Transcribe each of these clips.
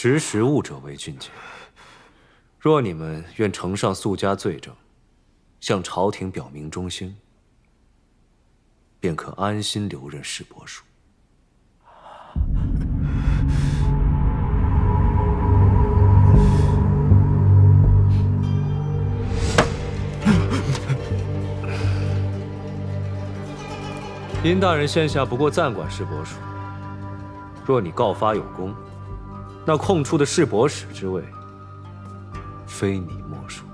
识时务者为俊杰。若你们愿呈上素家罪证，向朝廷表明忠心，便可安心留任世伯署。殷大人现下不过暂管世伯署，若你告发有功，那空出的世伯使之位，非你莫属。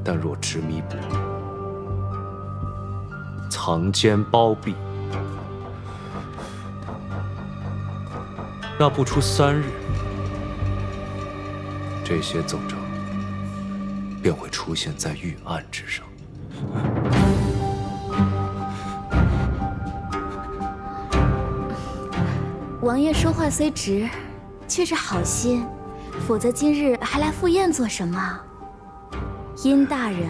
但若执迷不悟，藏奸包庇，那不出3日，这些奏章便会出现在御案之上。王爷说话虽直，却是好心，否则今日还来赴宴做什么？殷大人，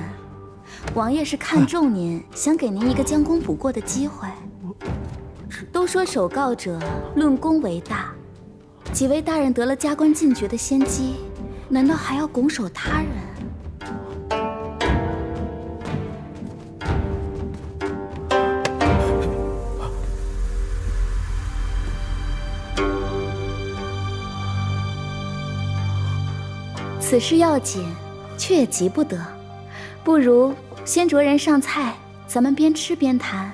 王爷是看重您，想给您一个将功补过的机会。都说首告者论功为大，几位大人得了加官进爵的先机，难道还要拱手他人？此事要紧，却也急不得，不如先着人上菜，咱们边吃边谈。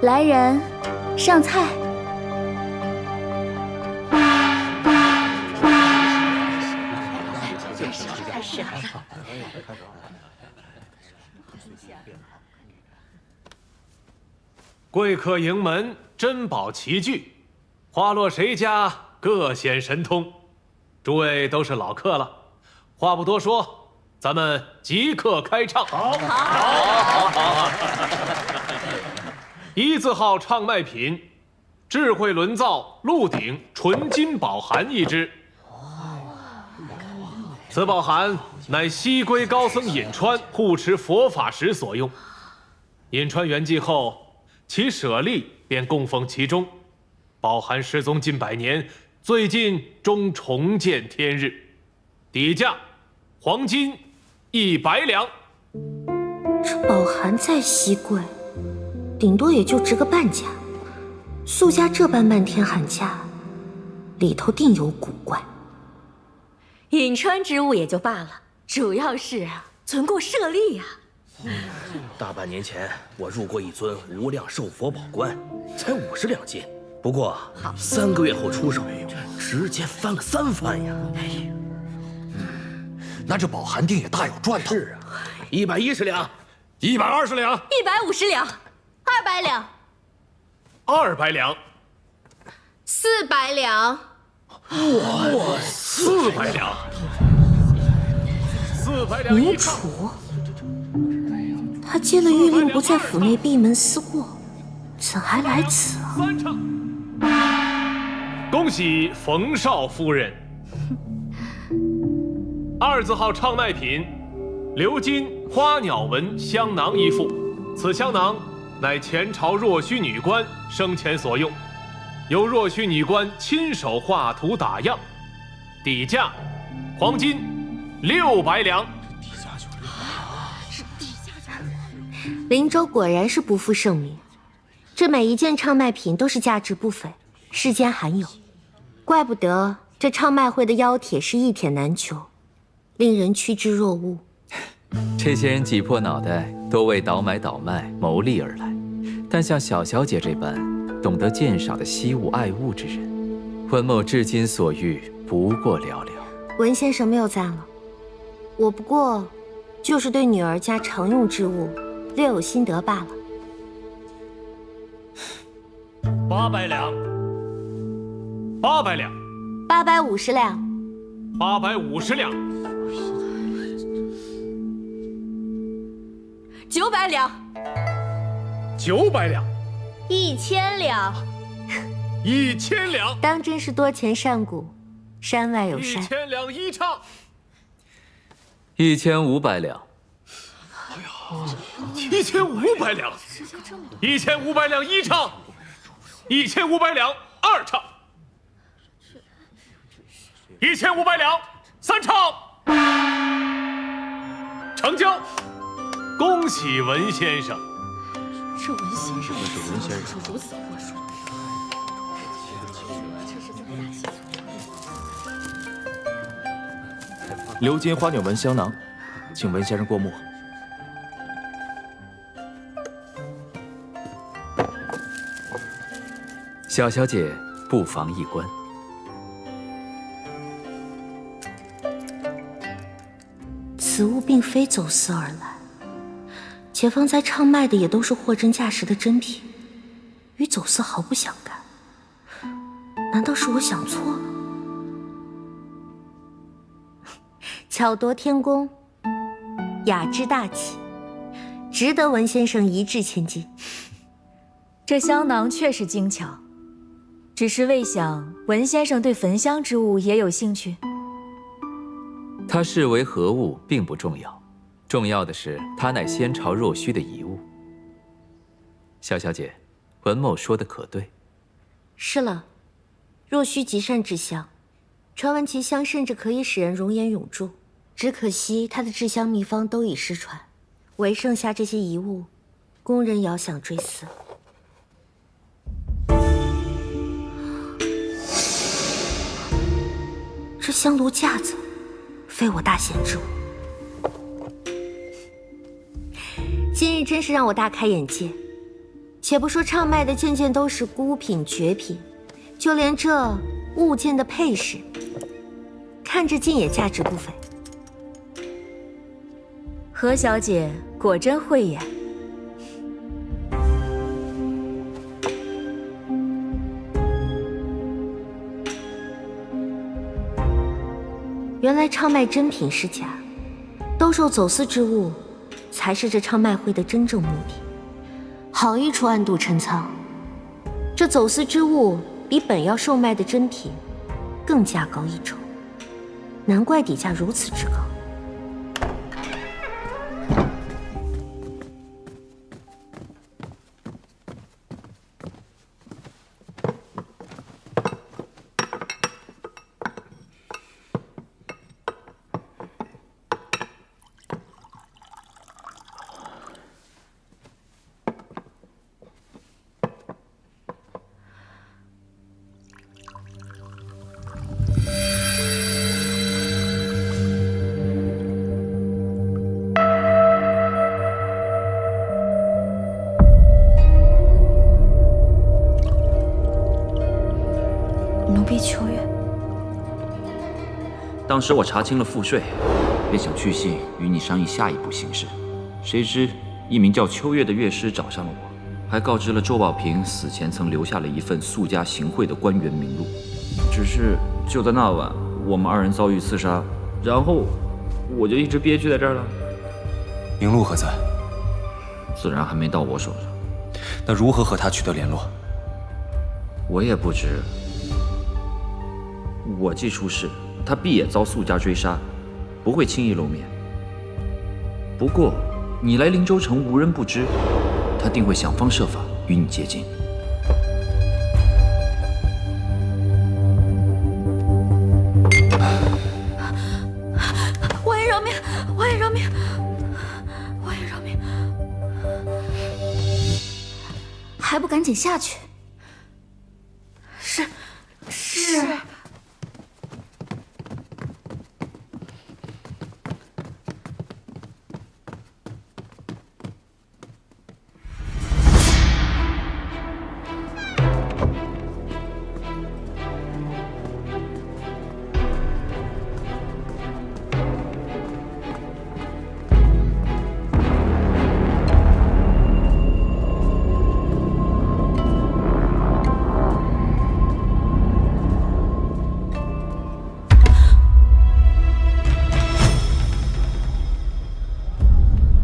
来人，上菜。贵客迎门，珍宝齐聚，花落谁家各显神通。诸位都是老客了，话不多说，咱们即刻开唱。好。一字号唱卖品，智慧轮造鹿鼎纯金宝函一只。此宝函乃西归高僧隐川护持佛法时所用。隐川圆寂后，其舍利便供奉其中。宝函失踪近100年，最近终重见天日。底价黄金100两。这宝函再稀贵，顶多也就值个半价。苏家这般漫天喊价，里头定有古怪。隐川之物也就罢了，主要是存够舍利呀。大半年前，我入过一尊无量寿佛宝冠，才50两金。不过3个月后出售，直接翻了3番呀！那这宝函定也大有赚头。是啊，110两，120两，150两，200两，200两，400两。哇，400两，400两明楚，他接了谕令不在府内闭门思过，怎还来此啊？3唱。恭喜冯少夫人。2字号唱卖品，鎏金花鸟纹香囊一副。此香囊乃前朝若虚女官生前所用，由若虚女官亲手画图打样。底价黄金600两。林州果然是不负盛名，这每一件唱卖品都是价值不菲，世间罕有。怪不得这唱卖会的邀帖是一帖难求，令人趋之若鹜。这些人挤破脑袋，都为倒买倒卖谋利而来，但像小小姐这般懂得鉴赏的惜物爱物之人，文某至今所遇不过寥寥。文先生谬赞了，我不过就是对女儿家常用之物略有心得罢了。800两，800两，850两，850两，900两，900两，1000两，1000两。当真是多钱善谷，山外有山。1000两一唱，1500两。哎呀，1500两，1500两一唱。1500两2唱，1500两3唱，成交。恭喜文先生。这文先生，这文先生如此货术。鎏金花鸟纹香囊，请文先生过目。小小姐不妨一观。此物并非走私而来，且方才唱卖的也都是货真价实的真品，与走私毫不相干。难道是我想错了？巧夺天工，雅致大气，值得文先生一掷千金。这香囊确实精巧，只是未想文先生对焚香之物也有兴趣。它视为何物并不重要，重要的是它乃先朝若虚的遗物。小小姐，文某说的可对？是了，若虚极善制香，传闻其香甚至可以使人容颜永驻。只可惜他的制香秘方都已失传，唯剩下这些遗物，供人遥想追思。这香炉架子，非我大贤之物。今日真是让我大开眼界。且不说唱卖的件件都是孤品绝品，就连这物件的配饰，看着竟也价值不菲。何小姐果真慧眼。原来唱卖真品是假，兜售走私之物，才是这唱卖会的真正目的。好一出暗度陈仓，这走私之物比本要售卖的真品更价高一筹，难怪底价如此之高。秋月，当时我查清了赋税，便想去信与你商议下一步行事，谁知一名叫秋月的乐师找上了我，还告知了周保平死前曾留下了一份肃家行贿的官员名录。只是就在那晚，我们二人遭遇刺杀，然后我就一直憋屈在这儿了。名录何在？自然还没到我手上。那如何和他取得联络？我也不知。我既出事，他必也遭肃家追杀，不会轻易露面。不过，你来灵州城无人不知，他定会想方设法与你接近。王爷饶命！王爷饶命！王爷饶命！还不赶紧下去！是。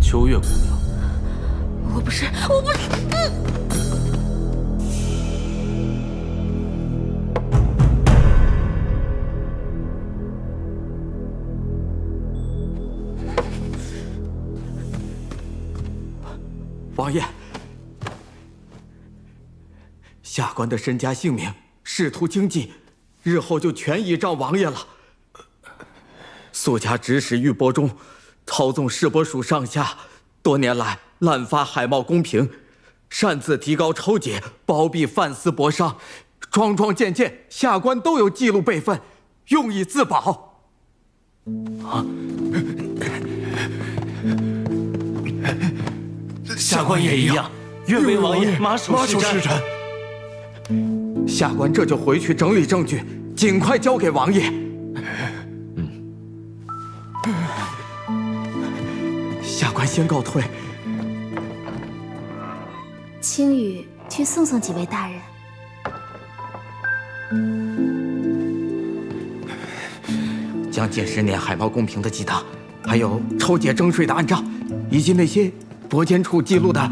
秋月姑娘，我不是。王爷，下官的身家性命、仕途经济，日后就全倚仗王爷了。苏家指使玉帛中，操纵市舶署上下，多年来滥发海贸公平，擅自提高抽解，包庇贩私博商，桩桩件件，下官都有记录备份，用以自保。啊！下官也一样，愿为王爷马首是瞻。下官这就回去整理证据，尽快交给王爷。下官先告退。青羽去送送几位大人。将近10年海贸公平的记档，还有抽解征税的案账，以及那些国监处记录的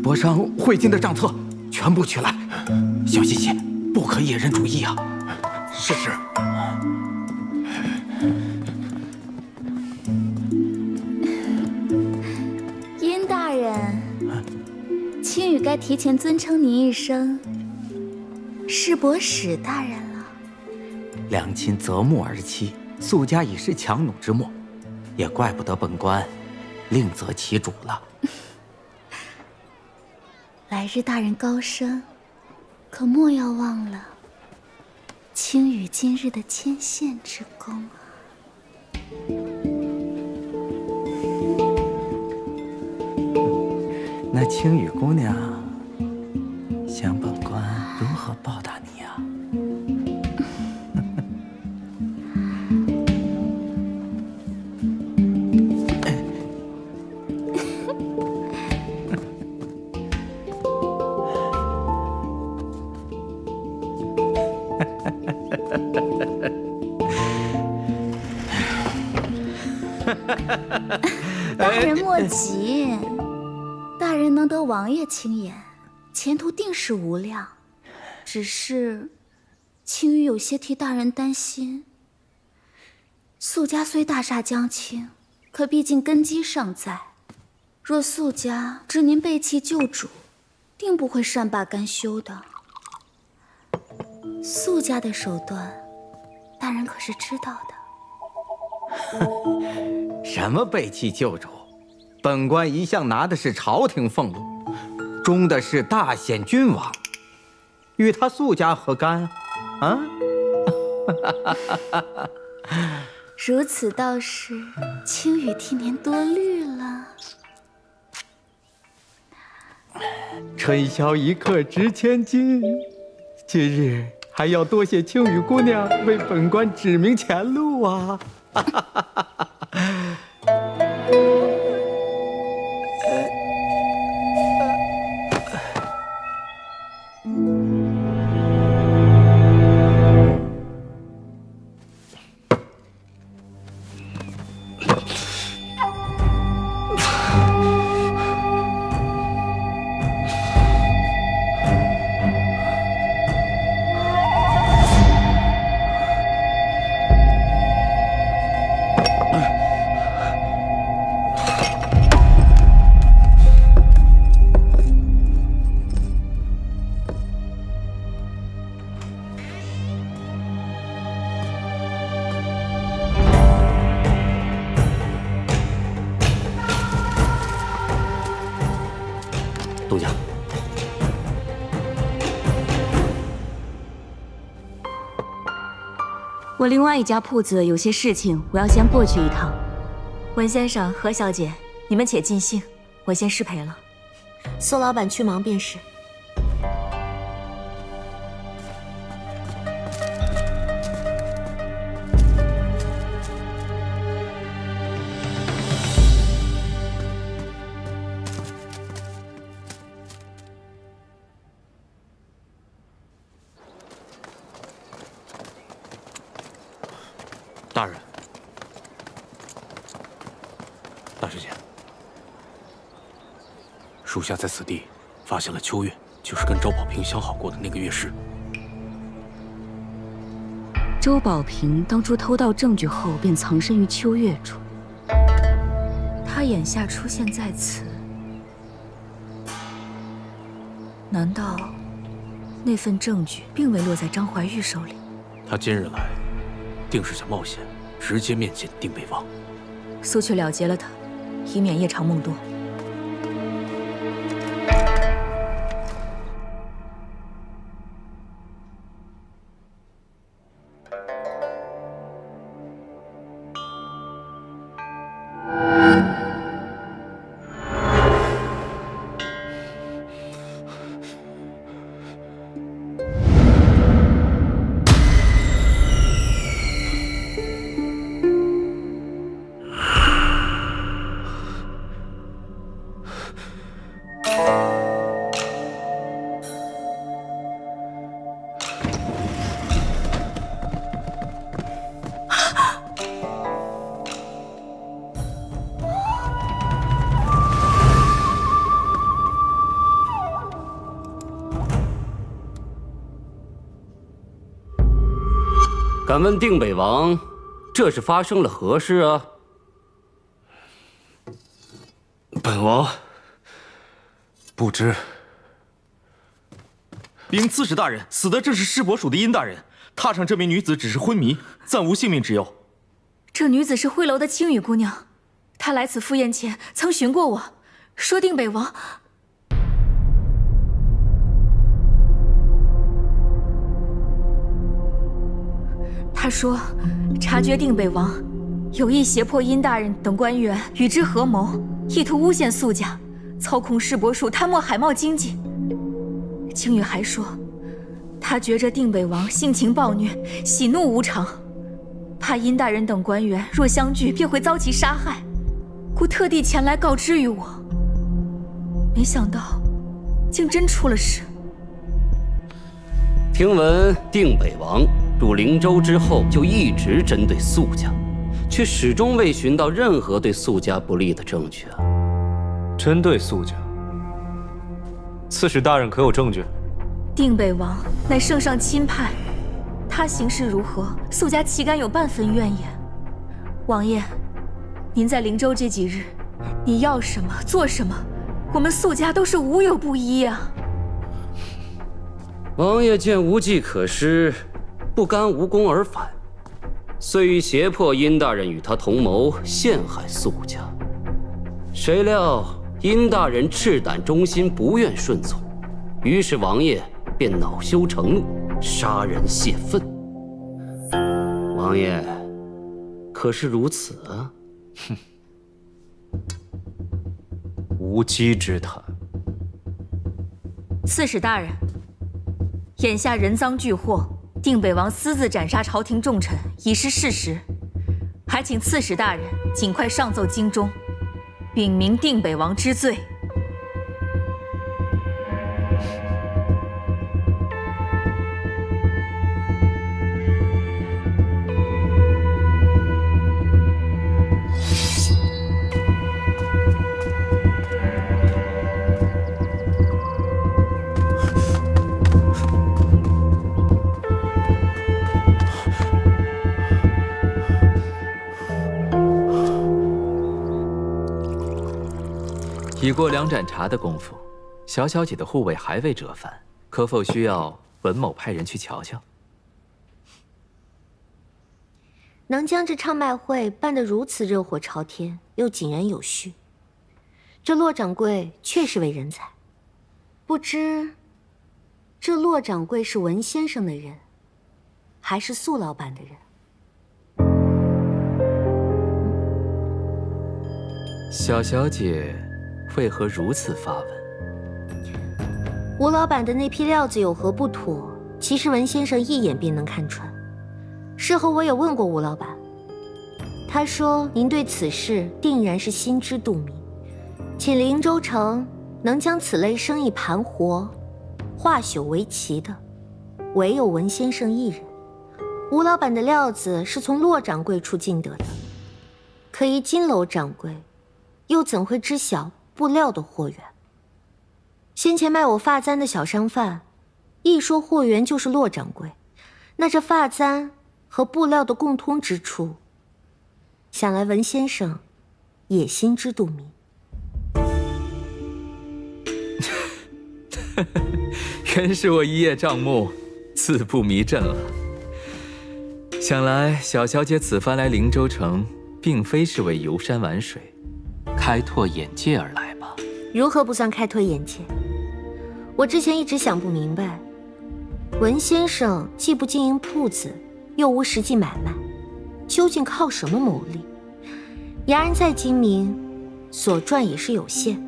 博商汇金的账册，全部取来。小心些，不可野人主义啊！是。殷大人，青羽该提前尊称您一声市舶使大人了。两亲择木而栖，苏家已是强弩之末，也怪不得本官另择其主了。来日大人高升，可莫要忘了青羽今日的牵线之功啊！那青羽姑娘想本官如何报答你呀？大人莫急，大人能得王爷青眼，前途定是无量。只是青羽有些替大人担心。苏家虽大厦将倾，可毕竟根基尚在。若苏家知您背弃旧主，定不会善罢甘休的。苏家的手段，大人可是知道的。什么背弃旧主？本官一向拿的是朝廷俸禄，忠的是大显君王，与他苏家何干啊？如此倒是青羽替您多虑了。春宵一刻值千金，今日还要多谢青羽姑娘为本官指明前路啊！杜家，我另外一家铺子有些事情，我要先过去一趟。文先生、何小姐，你们且尽兴，我先失陪了。苏老板去忙便是。大人，大师姐，属下在此地发现了秋月，就是跟周保平相好过的那个乐师。周保平当初偷盗证据后，便藏身于秋月中。他眼下出现在此，难道那份证据并未落在张怀玉手里。他今日来，定是想冒险，直接面见定北王。速去了结了他，以免夜长梦多。敢问定北王，这是发生了何事啊？本王不知。禀刺史大人，死的正是师伯署的殷大人。踏上这名女子只是昏迷，暂无性命之忧。这女子是灰楼的青羽姑娘，她来此赴宴前曾询过我，说定北王。他说，察觉定北王有意胁迫殷大人等官员与之合谋，意图诬陷宿家，操控市舶署贪没海贸经济。青羽还说，他觉着定北王性情暴虐，喜怒无常，怕殷大人等官员若相拒，便会遭其杀害，故特地前来告知于我。没想到，竟真出了事。听闻定北王入灵州之后，就一直针对宿家，却始终未寻到任何对宿家不利的证据啊！针对宿家，刺史大人可有证据？定北王乃圣上亲派，他行事如何，宿家岂敢有半分怨言？王爷，您在灵州这几日，你要什么做什么，我们宿家都是无有不依啊！王爷见无计可施，不甘无功而返，遂欲胁迫殷大人与他同谋陷害宿家。谁料殷大人赤胆忠心，不愿顺从，于是王爷便恼羞成怒，杀人泄愤。王爷可是如此啊？哼，无稽之谈。刺史大人，眼下人赃俱获，定北王私自斩杀朝廷重臣已是事实，还请刺史大人尽快上奏京中，禀明定北王之罪。已过2盏茶的功夫，小小姐的护卫还未折返，可否需要文某派人去瞧瞧？能将这唱卖会办得如此热火朝天，又井然有序，这骆掌柜确是位人才。不知这骆掌柜是文先生的人，还是宿老板的人？小小姐为何如此发问？吴老板的那批料子有何不妥？其实文先生一眼便能看穿。事后我也问过吴老板，他说您对此事定然是心知肚明，且灵州城能将此类生意盘活、化朽为奇的，唯有文先生一人。吴老板的料子是从骆掌柜处进得的，可疑金楼掌柜又怎会知晓布料的货源？先前卖我发簪的小商贩，一说货源就是骆掌柜，那这发簪和布料的共通之处，想来文先生也心知肚明。真是我一叶障目，自不迷阵了。想来小小姐此番来灵州城，并非是为游山玩水、开拓眼界而来吧？如何不算开拓眼界？我之前一直想不明白，文先生既不经营铺子，又无实际买卖，究竟靠什么牟利？衙人再精明，所赚也是有限。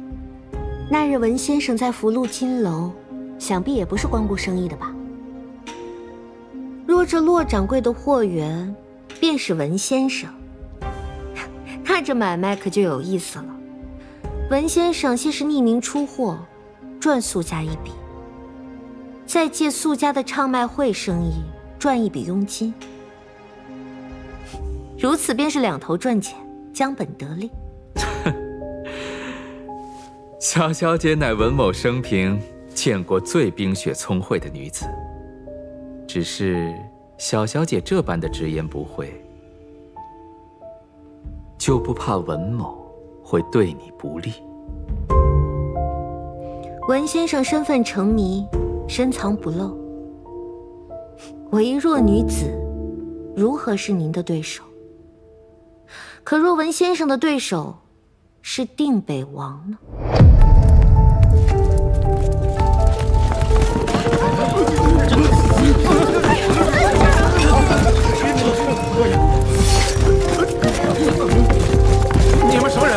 那日文先生在福禄金楼，想必也不是光顾生意的吧？若这骆掌柜的货源便是文先生，那这买卖可就有意思了。文先生先是匿名出货，赚苏家一笔，再借苏家的唱卖会生意赚一笔佣金，如此便是两头赚钱，将本得利。小小姐乃文某生平见过最冰雪聪慧的女子，只是小小姐这般的直言不讳，就不怕文某会对你不利？文先生身份成谜，深藏不露，我一弱女子，如何是您的对手？可若文先生的对手是定北王呢？你们什么人？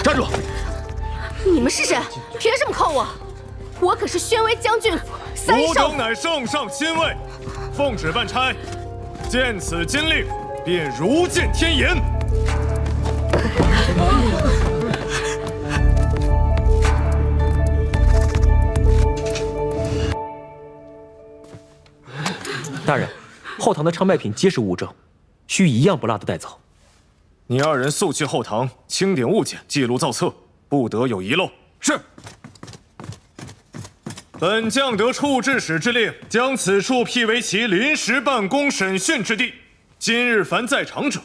站住！你们是谁？凭什么扣我？我可是宣威将军府三少。吾等乃圣上亲卫，奉旨办差，见此金令，便如见天颜。大人，后堂的唱卖品皆是物证，需一样不落的带走。你二人速去后堂清点物件，记录造册，不得有遗漏。是。本将得处置使之令，将此处辟为其临时办公审讯之地。今日凡在场者，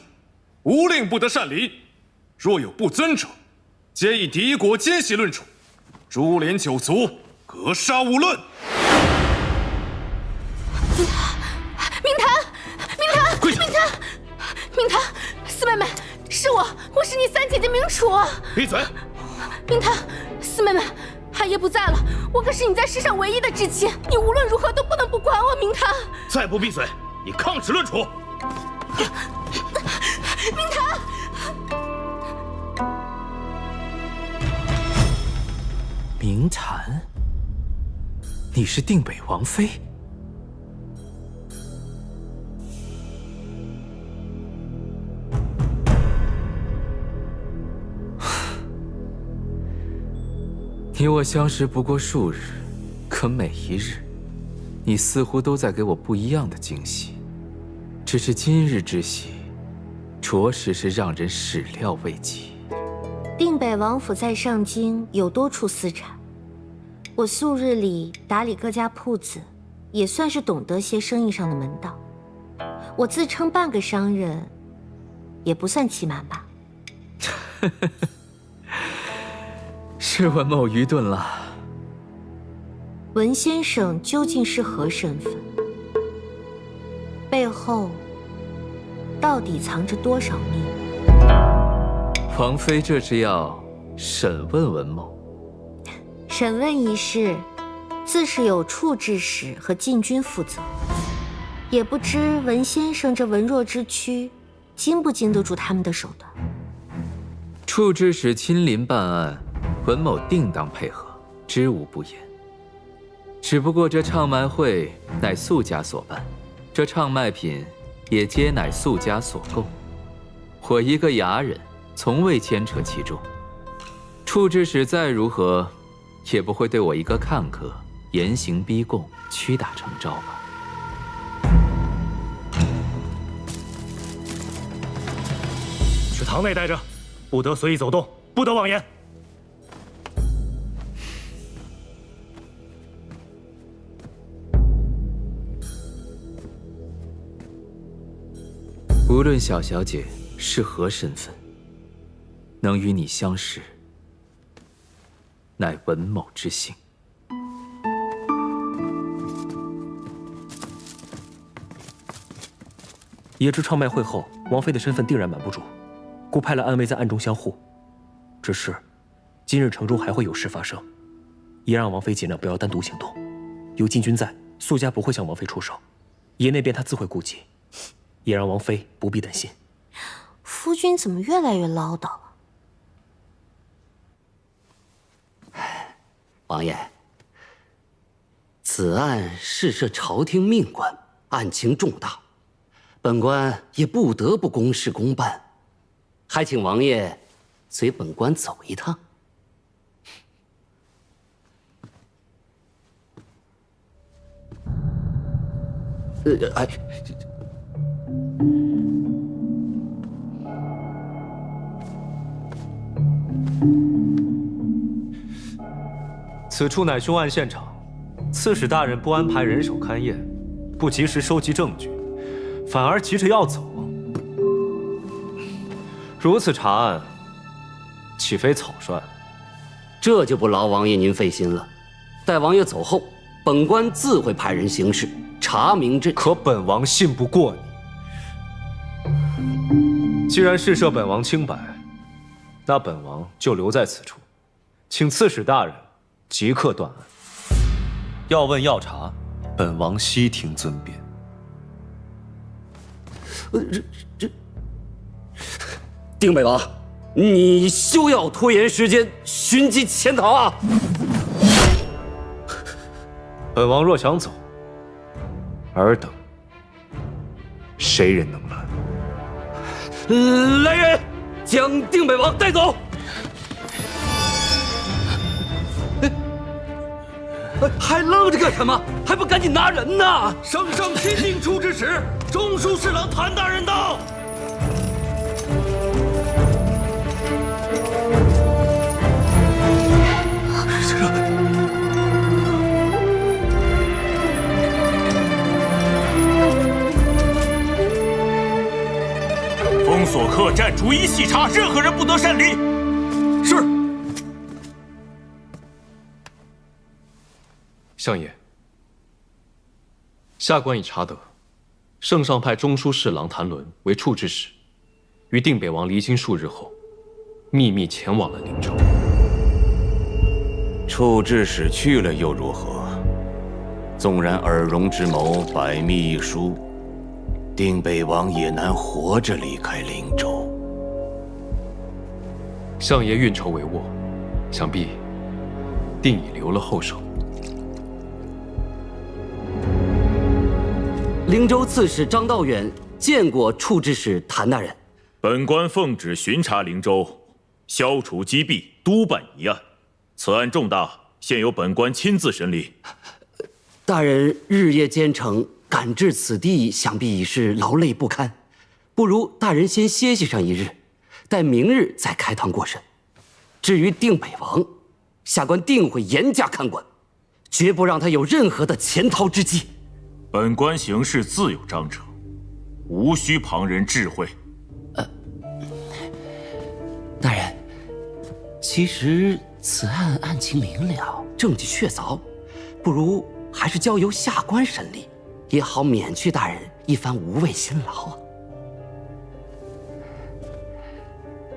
无令不得擅离。若有不遵者，皆以敌国奸细论处，株连九族，格杀勿论。明坛，明坛，四妹妹，是我是你三姐姐明楚。闭嘴！明坛，四妹妹，海爷不在了，我可是你在世上唯一的至亲，你无论如何都不能不管我。明坛，再不闭嘴，以抗旨论处。明坛，明坛，你是定北王妃？你我相识不过数日，可每一日，你似乎都在给我不一样的惊喜。只是今日之喜，着实是让人始料未及。定北王府在上京有多处私产，我素日里打理各家铺子，也算是懂得些生意上的门道。我自称半个商人，也不算欺瞒吧。是文某愚钝了。文先生究竟是何身份？背后到底藏着多少秘密？王妃这是要审问文某？审问一事，自是有处置使和禁军负责。也不知文先生这文弱之躯，经不经得住他们的手段。处置使亲临办案，文某定当配合，知无不言。只不过这唱卖会乃素家所办，这唱卖品也皆乃素家所购。我一个衙人，从未牵扯其中。处置使再如何，也不会对我一个看客严刑逼供、屈打成招吧？去堂内待着，不得随意走动，不得妄言。无论小小姐是何身份，能与你相识，乃文某之幸。爷知唱卖会后，王妃的身份定然瞒不住，故派了暗卫在暗中相护。只是，今日城中还会有事发生，爷让王妃尽量不要单独行动。有禁军在，苏家不会向王妃出手，爷那边他自会顾及，也让王妃不必担心。夫君怎么越来越唠叨了？王爷，此案事涉朝廷命官，案情重大，本官也不得不公事公办，还请王爷随本官走一趟。此处乃凶案现场，刺史大人不安排人手勘验，不及时收集证据，反而急着要走，如此查案，岂非草率？这就不劳王爷您费心了。待王爷走后，本官自会派人行事，查明这。可本王信不过你。既然事涉本王清白，那本王就留在此处，请刺史大人即刻断案。要问要查，本王悉听尊便。定北王，你休要拖延时间，寻机潜逃啊！本王若想走，尔等谁人能拦？来人，将定北王带走！还愣着干什么？还不赶紧拿人呢！圣上钦定处置使中书侍郎谭大人到。封锁客栈，逐一细查，任何人不得擅离。是。相爷，下官已查得，圣上派中书侍郎谭伦为处置使，于定北王离京数日后，秘密前往了灵州。处置使去了又如何？纵然尔戎之谋百密一疏，定北王也难活着离开灵州。相爷运筹帷幄，想必定已留了后手。灵州刺史张道远见过处置使谭大人。本官奉旨巡查灵州，消除积弊，督办一案。此案重大，现由本官亲自审理。大人日夜兼程，赶至此地，想必已是劳累不堪。不如大人先歇息上一日，待明日再开堂过审。至于定北王，下官定会严加看管，绝不让他有任何的潜逃之机。本官行事自有章程，无需旁人智慧。大人，其实此案案情明了，证据确凿，不如还是交由下官审理，也好免去大人一番无谓辛劳啊。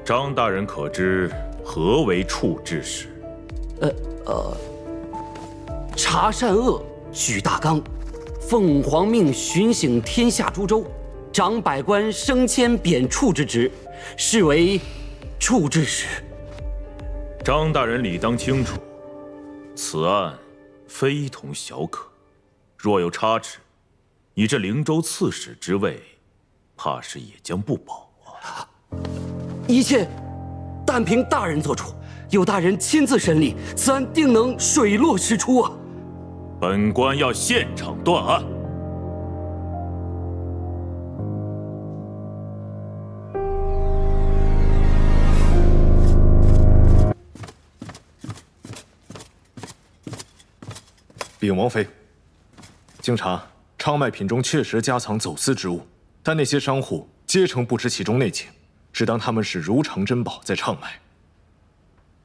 张大人可知何为处置使？查善恶，举大纲，奉皇命巡省天下诸州，掌百官升迁贬黜之职，是为处置使。张大人理当清楚，此案非同小可，若有差池，你这灵州刺史之位，怕是也将不保啊！一切但凭大人做主，有大人亲自审理，此案定能水落石出啊！本官要现场断案。禀王妃，经查，昌卖品中确实夹藏走私之物，但那些商户皆称不知其中内情，只当他们是如常珍宝在唱卖。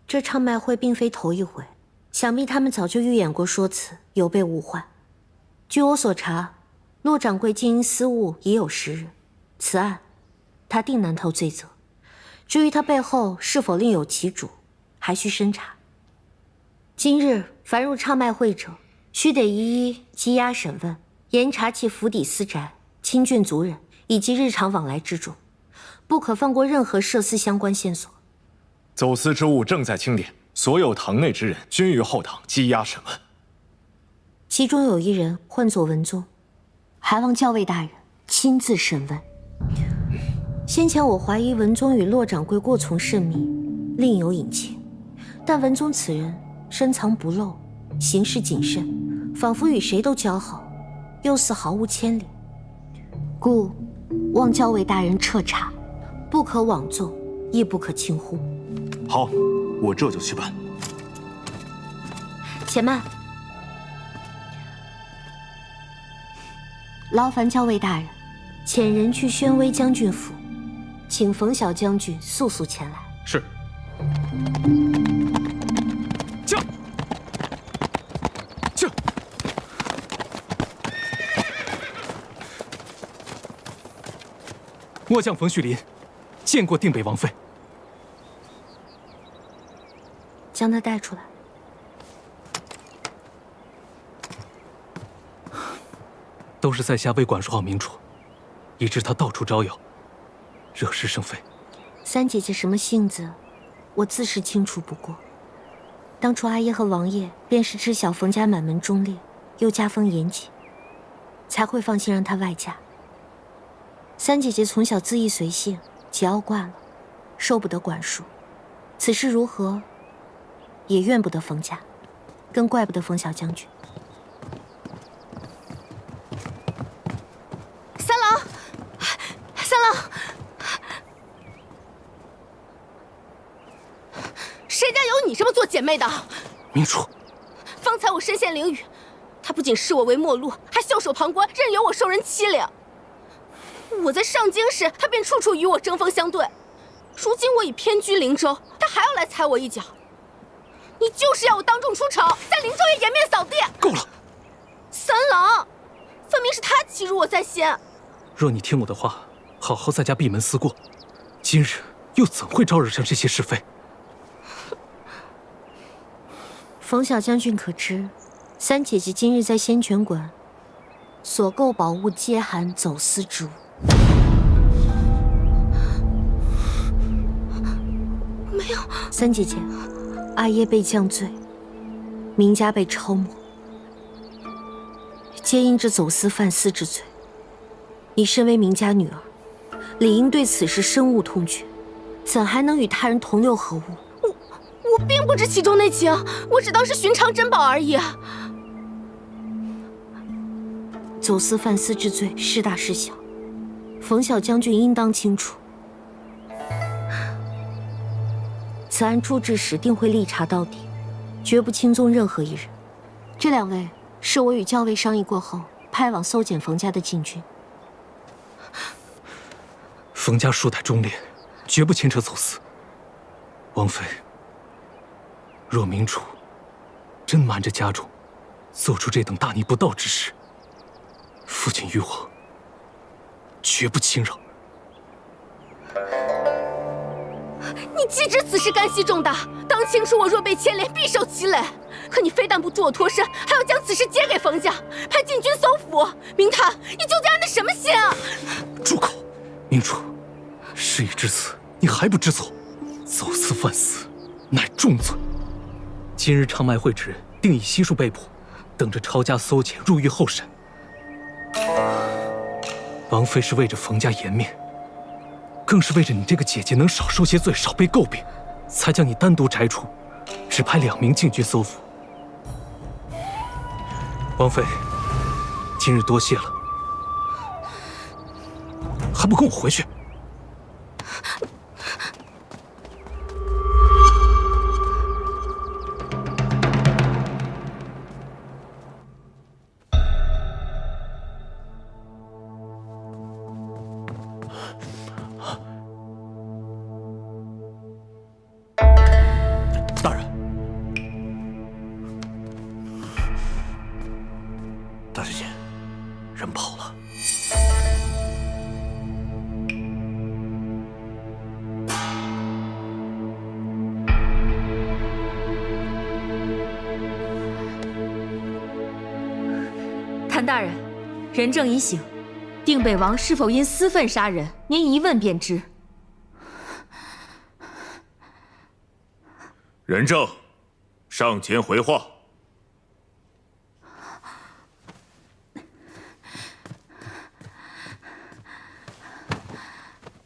这唱卖会并非头一回，想必他们早就预演过说辞，有备无患。据我所查，骆掌柜经营私物已有10日，此案他定难逃罪责。至于他背后是否另有其主，还需深查。今日凡入唱卖会者，须得一一羁押审问，严查其府邸私宅、亲眷族人以及日常往来之中，不可放过任何涉私相关线索。走私之物正在清点，所有堂内之人均于后堂羁押审问。其中有一人唤作文宗，还望校尉大人亲自审问。先前我怀疑文宗与骆掌柜过从甚密，另有隐情，但文宗此人深藏不露，行事谨慎，仿佛与谁都交好，又似毫无牵连，故望校尉大人彻查，不可枉纵，亦不可轻忽。好，我这就去办。且慢，劳烦校尉大人遣人去宣威将军府，请冯小将军速速前来。是。驾！驾！末将冯旭林见过定北王妃。将他带出来。都是在下未管束好明楚，以致他到处招摇，惹是生非。三姐姐什么性子，我自是清楚不过。当初阿爷和王爷便是知晓冯家满门忠烈，又家风严谨，才会放心让她外嫁。三姐姐从小恣意随性，桀骜惯了，受不得管束。此事如何，也怨不得冯家，更怪不得冯小将军。三郎，三郎，谁家有你这么做姐妹的？明楚，方才我身陷囹圄，他不仅视我为陌路，还袖手旁观，任由我受人欺凌。我在上京时，他便处处与我针锋相对。如今我已偏居灵州，他还要来踩我一脚。你就是要我当众出丑，在灵州也颜面扫地。够了，三郎，分明是他欺辱我在先。若你听我的话，好好在家闭门思过，今日又怎会招惹上这些是非？冯小将军可知，三姐姐今日在仙泉馆所购宝物皆含走私之物。没有，三姐姐，阿耶被降罪，明家被抄没，皆因这走私贩私之罪。你身为明家女儿，理应对此事深恶痛绝，怎还能与他人同流合污？我并不知其中内情，我只当是寻常珍宝而已。走私贩私之罪是大是小，冯小将军应当清楚。此案处置时定会力查到底，绝不轻纵任何一人。这2位是我与校尉商议过后派往搜检冯家的禁军。冯家数代忠烈，绝不牵扯走私。王妃，若明楚真瞒着家中，做出这等大逆不道之事，父亲与我绝不轻饶。你既知此事干系重大，当清楚我若被牵连，必受其累。可你非但不助我脱身，还要将此事接给冯家，派禁军搜捕。明探，你究竟安的什么心啊？住口！明楚，事已至此，你还不知错？走私贩私，乃重罪。今日唱卖会之人定已悉数被捕，等着抄家搜检，入狱候审。王妃是为着冯家颜面，更是为着你这个姐姐能少受些罪，少被诟病，才将你单独摘除，只派2名禁军搜捕。王妃，今日多谢了，还不跟我回去？大人，大小姐，人跑了。谭大人，人证已醒，定北王是否因私愤杀人，您一问便知。人证，上前回话。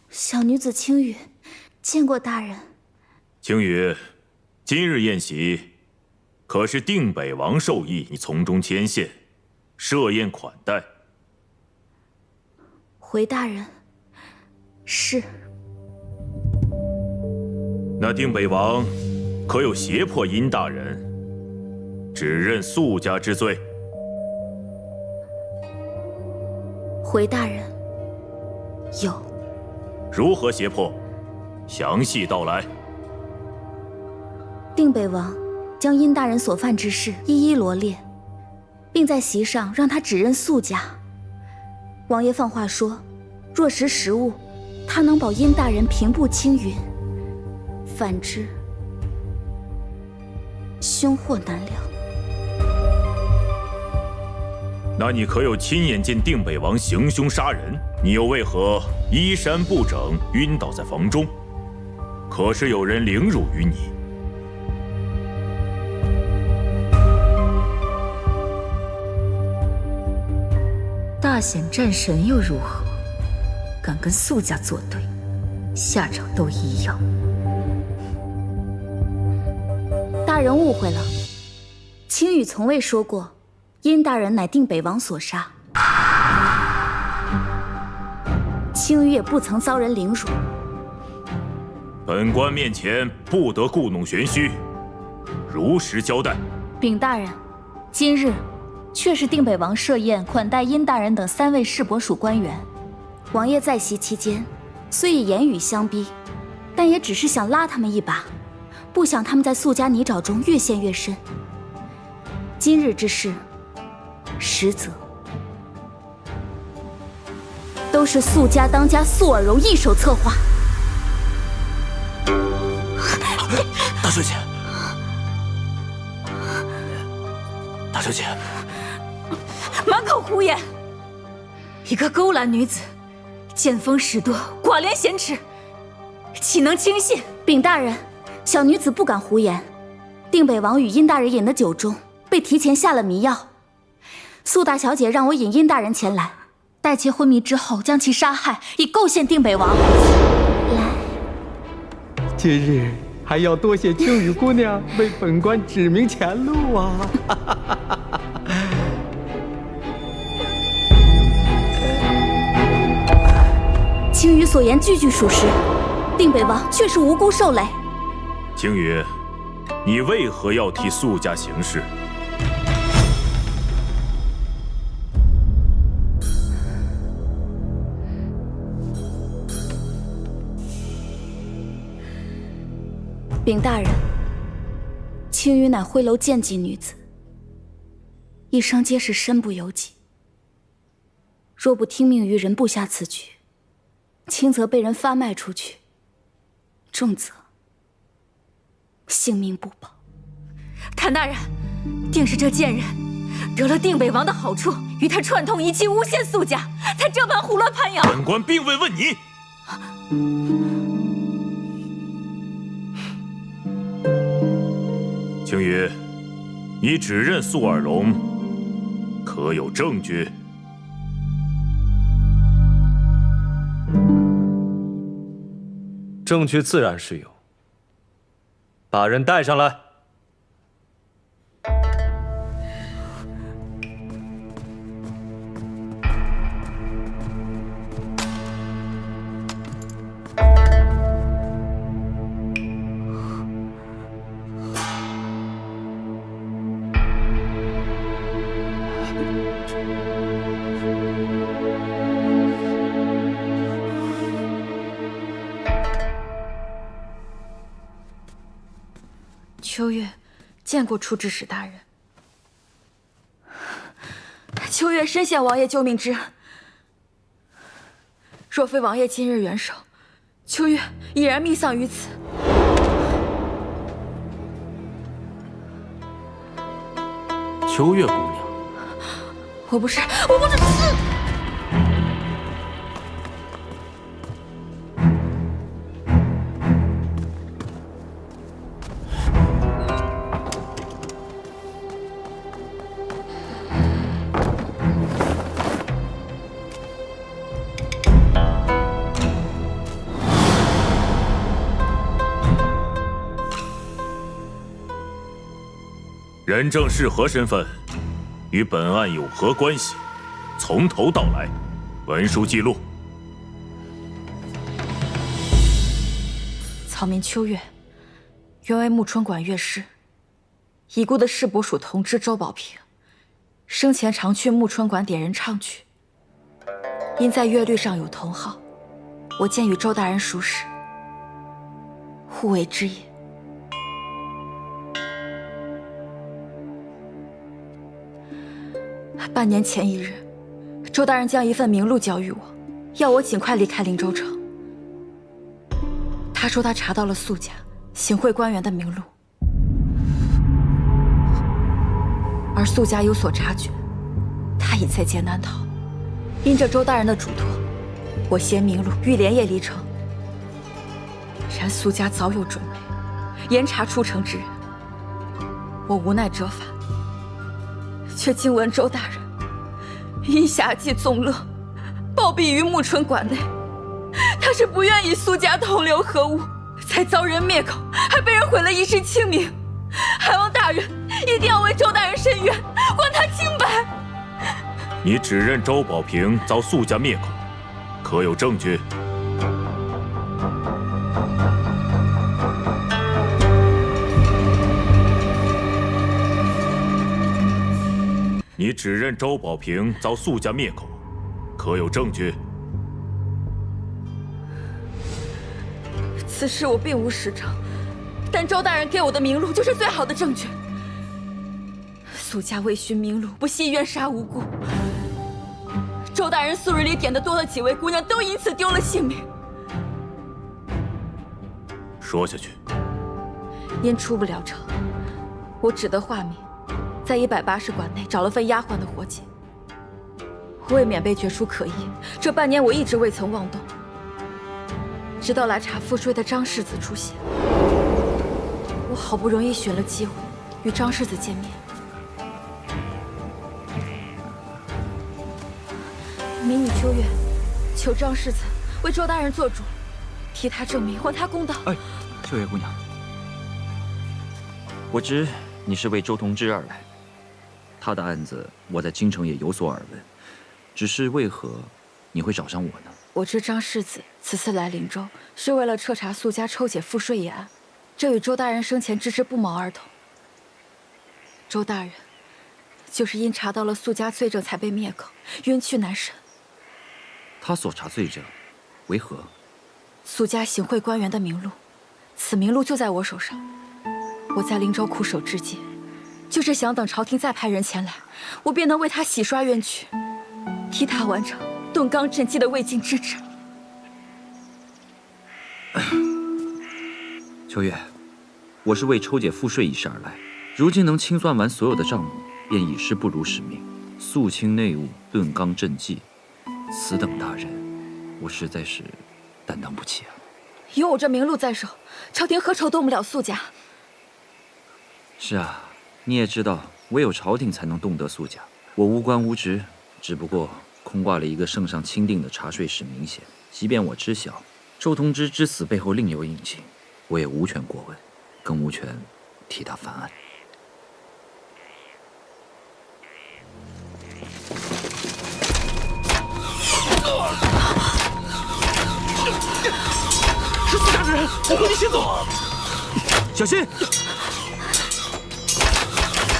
小女子青羽，见过大人。青羽，今日宴席，可是定北王授意你从中牵线，设宴款待？回大人，是。那定北王可有胁迫殷大人指认宿家之罪？回大人，有。如何胁迫？详细道来。定北王将殷大人所犯之事一一罗列，并在席上让他指认宿家。王爷放话说，若识时务，他能保殷大人平步青云；反之，凶祸难料。那你可有亲眼见定北王行凶杀人？你又为何衣衫不整，晕倒在房中？可是有人凌辱于你？大显战神又如何？敢跟宿家作对，下场都一样。大人误会了，青羽从未说过殷大人乃定北王所杀，青羽也不曾遭人凌辱。本官面前不得故弄玄虚，如实交代。禀大人，今日确是定北王设宴款待殷大人等3位市伯属官员。王爷在席期间，虽以言语相逼，但也只是想拉他们一把，不想他们在宿家泥沼中越陷越深。今日之事，实则都是宿家当家宿尔柔一手策划。大小姐，大小姐，满口胡言！一个勾栏女子，见风使舵，寡廉鲜耻，岂能轻信？禀大人，小女子不敢胡言。定北王与殷大人饮的酒中被提前下了迷药，苏大小姐让我引殷大人前来，待其昏迷之后将其杀害，以构陷定北王。来，今日还要多谢青羽姑娘为本官指明前路啊！青羽所言句句属实，定北王确实无辜受累。青羽，你为何要替宿家行事？禀大人，青羽乃徽楼贱籍女子，一生皆是身不由己。若不听命于人，布下此局，轻则被人发卖出去，重则性命不保。谭大人，定是这贱人得了定北王的好处，与他串通一气，诬陷宿家，才这般胡乱攀咬。本官并未问你。青羽，你指认宿尔荣，可有证据？证据自然是有，把人带上来。秋月见过出致使大人。秋月深陷王爷救命之恩，若非王爷今日援手，秋月已然命丧于此。秋月姑娘，我不是。人证是何身份？与本案有何关系？从头到来，文书记录。草民秋月，原为木春馆乐师，已故的世伯署同知周保平，生前常去木春馆点人唱曲，因在乐律上有同好，我见与周大人熟识，互为之也。半年前一日，周大人将一份名录交予我，要我尽快离开灵州城。他说他查到了宿家行贿官员的名录，而宿家有所察觉，他已在劫难逃。因着周大人的嘱托，我携名录欲连夜离城。然宿家早有准备，严查出城之人。我无奈折返，却惊闻周大人因侠妓纵乐，暴毙于木春馆内。他是不愿与苏家同流合污，才遭人灭口，还被人毁了一世清名。还望大人一定要为周大人伸冤，还他清白。你指认周保平遭苏家灭口，可有证据？你指认周保平遭苏家灭口，可有证据？此事我并无实证，但周大人给我的名录就是最好的证据。苏家为寻名录，不惜冤杀无辜。周大人素日里点的多的几位姑娘都因此丢了性命。说下去。因出不了城，我只得化名，在180馆内找了份丫鬟的活计。为免被觉出可疑，这半年我一直未曾妄动。直到来查赋税的张世子出现，我好不容易寻了机会与张世子见面。民女秋月，求张世子为周大人做主，替他证明，还他公道。哎，秋月姑娘，我知你是为周同知而来，他的案子我在京城也有所耳闻，只是为何你会找上我呢？我知张世子此次来灵州是为了彻查苏家抽检赋税一案，这与周大人生前知之不谋而同。周大人就是因查到了苏家罪证才被灭口，冤屈难伸。他所查罪证为何？苏家行贿官员的名录，此名录就在我手上。我在灵州苦守至今，就是想等朝廷再派人前来，我便能为他洗刷冤屈，替他完成顿纲赈济的未竟之职。秋月，我是为抽解赋税一事而来，如今能清算完所有的账目，便已是不辱使命。肃清内务，顿纲赈济，此等大任，我实在是担当不起啊。有我这名录在手，朝廷何愁动不了苏家？是啊，你也知道，唯有朝廷才能动得苏家。我无官无职，只不过空挂了一个圣上钦定的查税使名衔。即便我知晓周同知之死背后另有隐情，我也无权过问，更无权替他翻案。是苏家之人，我护你先走。小心！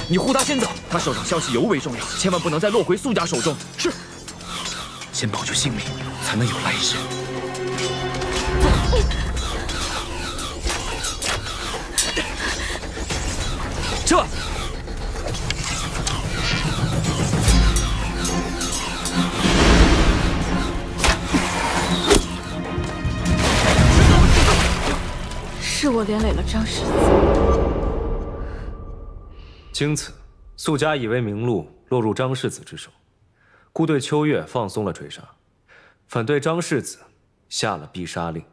你护他先走，他手上消息尤为重要，千万不能再落回苏家手中。是。先保住性命，才能有来日。是我连累了张世子。经此，苏家以为明路落入张世子之手，故对秋月放松了追杀，反对张世子下了必杀令，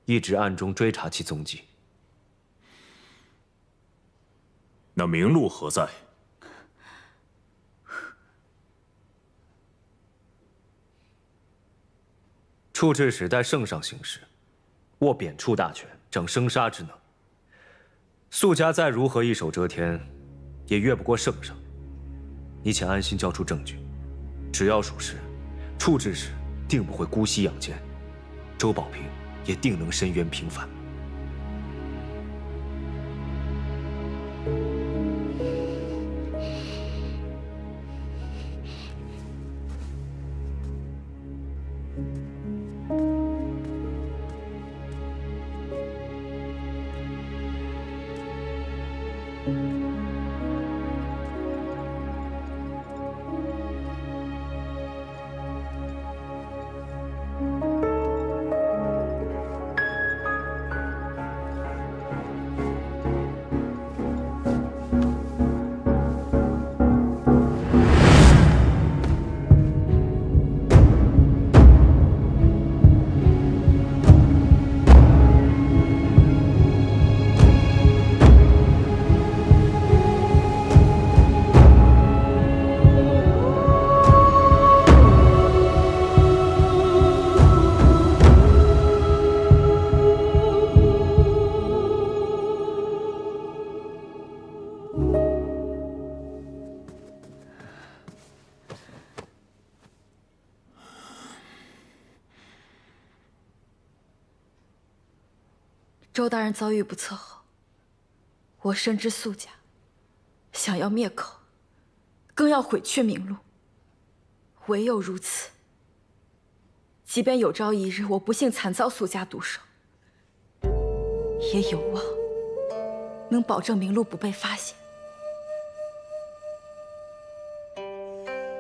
一直暗中追查其踪迹。那明路何在？处置使待圣上行事，握贬黜大权，掌生杀之能。苏家再如何一手遮天，也越不过圣上。你且安心交出证据，只要属实，处置使定不会姑息养奸，周保平也定能伸冤平反。周大人遭遇不测后，我深知苏家想要灭口，更要毁却明路。唯有如此，即便有朝一日我不幸惨遭苏家毒手，也有望能保证明路不被发现。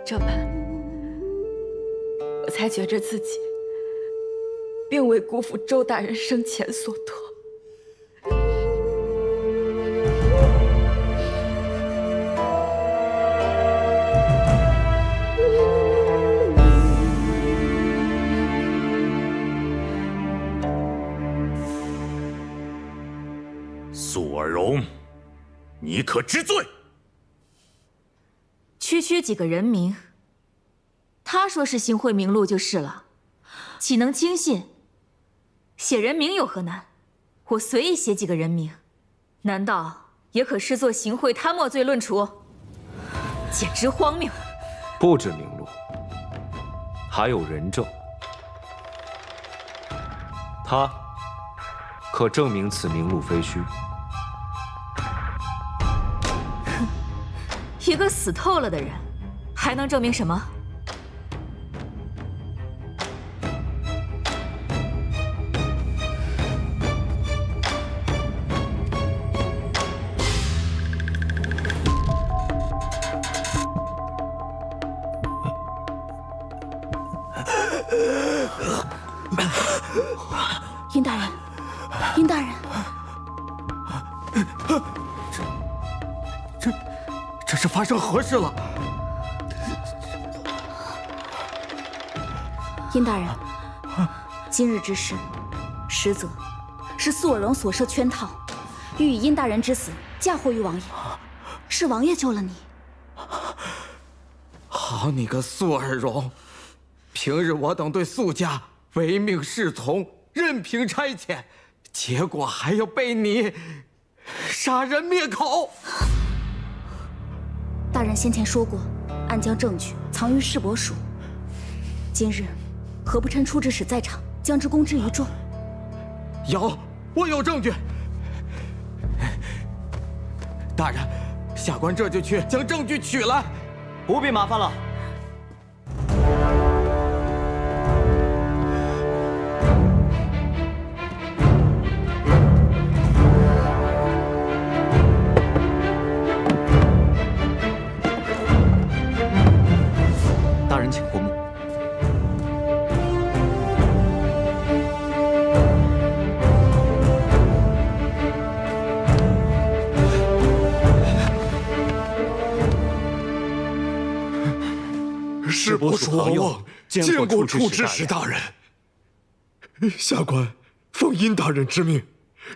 这般，我才觉着自己并未辜负周大人生前所托。苏尔荣，你可知罪？区几个人名，他说是行贿明路就是了，岂能轻信？写人名有何难？我随意写几个人名，难道也可视作行贿贪墨罪论处？简直荒谬！不止明路，还有人证，他可证明此明路非虚。一个死透了的人，还能证明什么？殷大人，殷大人，这是发生何事了？殷大人，今日之事，实则是苏尔荣所设圈套，欲以殷大人之死嫁祸于王爷，是王爷救了你。好你个苏尔荣！平日我等对苏家唯命是从，任凭差遣，结果还要被你杀人灭口。大人先前说过，暗将证据藏于市伯署。今日何不趁处置使在场，将之公之于众？我有证据。大人，下官这就去将证据取来。不必麻烦了。大人请过目。伯蜀王望见过处之使大人。下官奉殷大人之命，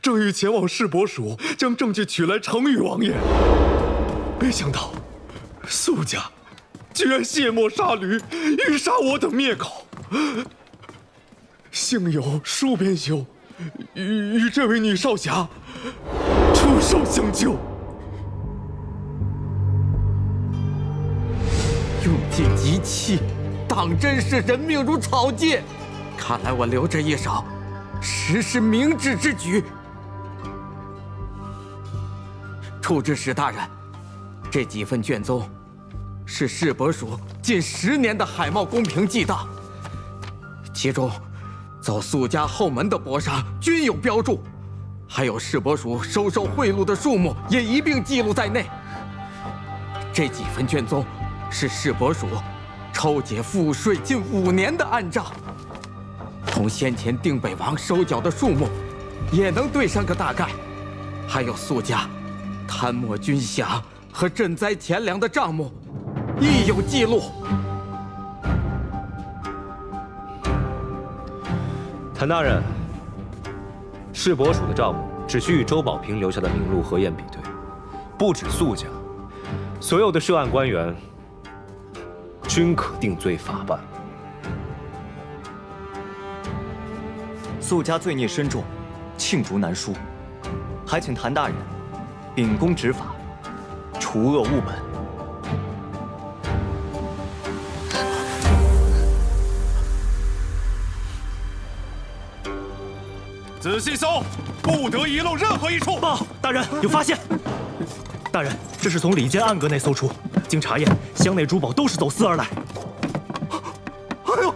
正欲前往世伯蜀，将证据取来呈与王爷。没想到苏家居然卸磨杀驴，欲杀我等灭口。幸有叔边兄与这位女少侠出手相救。用尽极气，当真是人命如草芥。看来我留这一手，实是明智之举。处之使大人，这几份卷宗是世伯蜀近10年的海贸公平记档，其中走苏家后门的帛商均有标注，还有世伯蜀收受贿赂的数目也一并记录在内。这几份卷宗是世伯蜀抽结赋税近5年的暗账，同先前定北王收缴的数目也能对上个大概，还有苏家贪墨军饷和赈灾钱粮的账目亦有记录。谭大人，世伯蜀的账目只需与周保平留下的名录核验比对，不止苏家，所有的涉案官员均可定罪法办。苏家罪孽深重，罄竹难书，还请谭大人秉公执法，除恶务本。仔细搜，不得遗漏任何一处。报，大人有发现。大人，这是从里间暗阁内搜出，经查验，箱内珠宝都是走私而来。哎呦，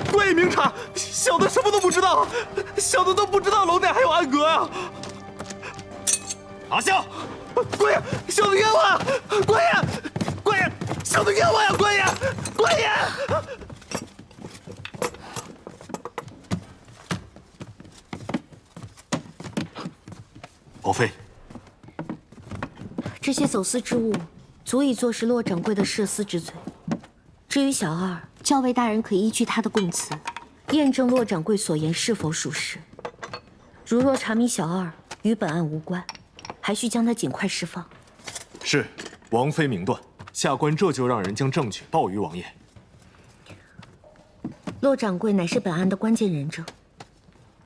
贵明察，小的什么都不知道，小的都不知道楼内还有暗阁啊！阿香，官爷，小的冤枉！官爷，官爷，小的冤枉呀！官爷，官爷！王妃，这些走私之物足以坐实骆掌柜的涉私之罪。至于小二，校尉大人可依据他的供词，验证骆掌柜所言是否属实。如若查明小二与本案无关，还需将他尽快释放。是，王妃明断，下官这就让人将证据报于王爷。骆掌柜乃是本案的关键人证，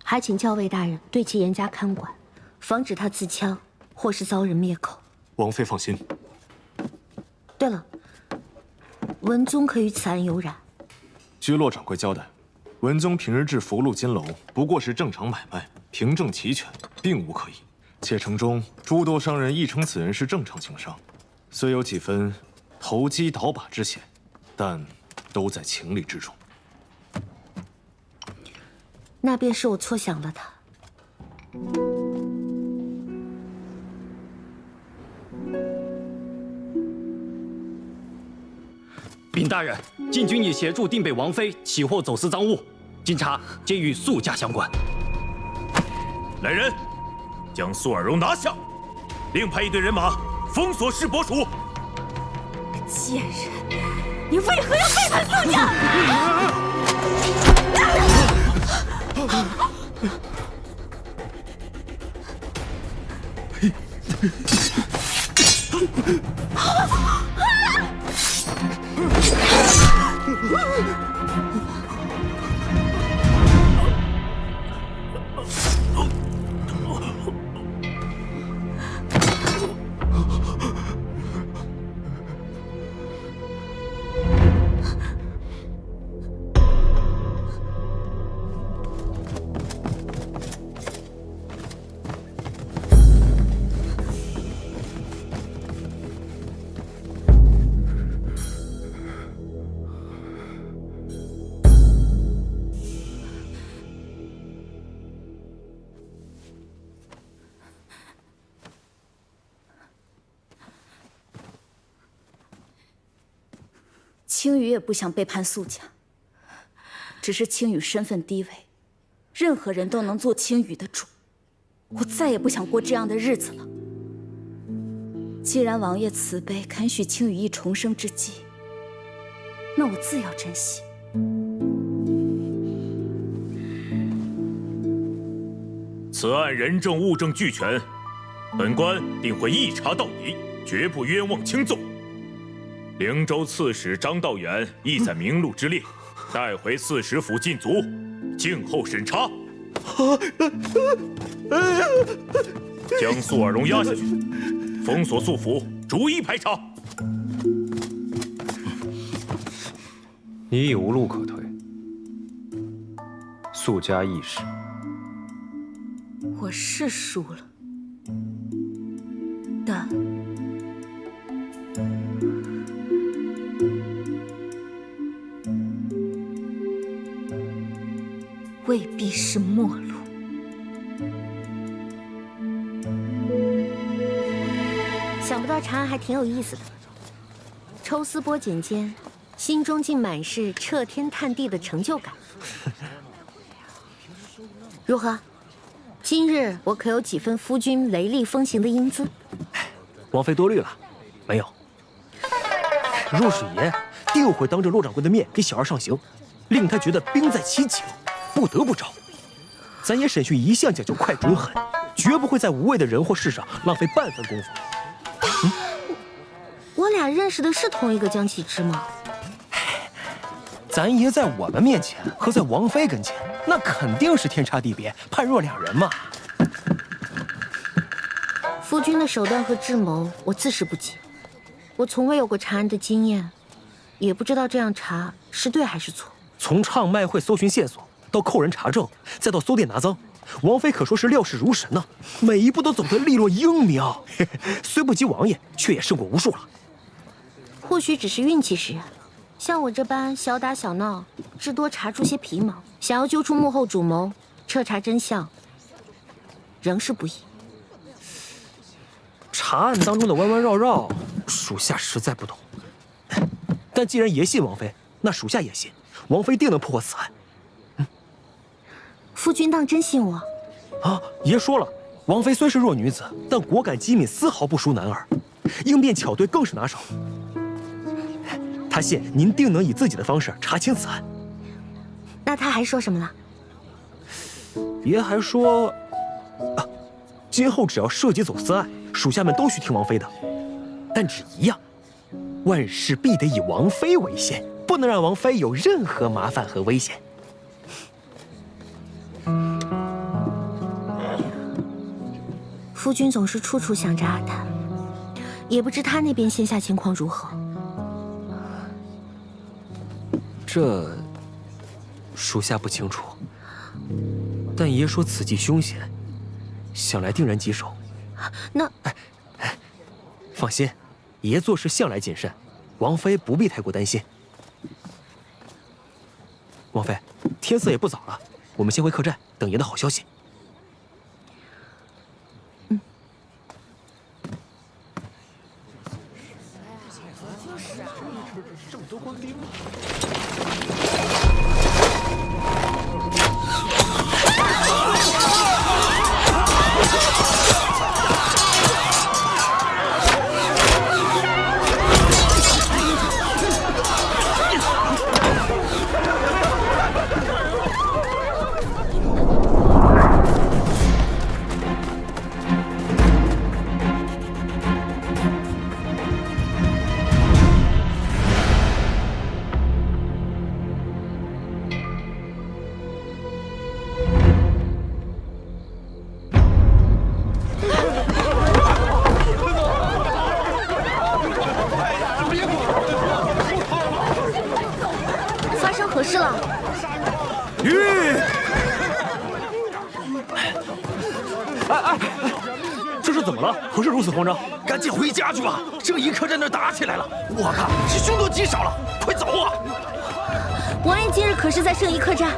还请校尉大人对其严加看管，防止他自枪或是遭人灭口。王妃放心。对了，文宗可与此案有染？据骆掌柜交代，文宗平日至福禄金楼不过是正常买卖，凭证齐全，并无可疑。且城中诸多商人亦称此人是正常经商，虽有几分投机倒把之嫌，但都在情理之中。那便是我错想了他。禀大人，禁军已协助定北王妃起获走私赃物，经查皆与苏家相关。来人，将苏尔荣拿下，另派一队人马封锁世伯蜀。贱人，你为何要背叛苏家？青羽也不想背叛苏家，只是青羽身份低微，任何人都能做青羽的主。我再也不想过这样的日子了。既然王爷慈悲，肯许青羽一重生之机，那我自要珍惜。此案人证物证俱全，本官定会一查到底，绝不冤枉轻纵。灵州刺史张道远亦在明录之列，带回刺史府禁足，静候审查。将苏尔荣押下去，封锁肃府，逐一排查。你已无路可退，苏家义士。我是输了，但未必是末路。想不到查案还挺有意思的，抽丝剥茧间，心中竟满是彻天探地的成就感。如何？今日我可有几分夫君雷厉风行的英姿？王妃多虑了，没有。若是爷，定会当着骆掌柜的面给小儿上刑，令他觉得兵在其境，不得不招。咱爷审讯一向讲究快准狠，绝不会在无谓的人或事上浪费半分功夫。我俩认识的是同一个江启之吗？咱爷在我们面前和在王妃跟前，那肯定是天差地别，判若两人嘛。夫君的手段和智谋，我自是不及。我从未有过查案的经验，也不知道这样查是对还是错。从唱卖会搜寻线索，到扣人查证，再到搜店拿赃，王妃可说是料事如神呐，每一步都走得利落英明。虽不及王爷，却也胜过无数了。或许只是运气使然。像我这般小打小闹，至多查出些皮毛，想要揪出幕后主谋，彻查真相，仍是不易。查案当中的弯弯绕绕，属下实在不懂。但既然爷信王妃，那属下也信，王妃定能破获此案。夫君当真信我？啊，爷说了，王妃虽是弱女子，但果敢机敏丝毫不输男儿，应变巧对更是拿手。他信您定能以自己的方式查清此案。那他还说什么了？爷还说，今后只要涉及走私案，属下们都需听王妃的，但只一样，万事必得以王妃为先，不能让王妃有任何麻烦和危险。夫君总是处处想着阿谭，也不知他那边线下情况如何。这属下不清楚，但爷说此计凶险，想来定然棘手。那，放心，爷做事向来谨慎，王妃不必太过担心。王妃，天色也不早了，我们先回客栈，等爷的好消息。何事了？这是怎么了？何事如此慌张？赶紧回家去吧！这一刻在那打起来了，我看是凶多吉少了，快走啊！王爷今日可是在圣仪客栈？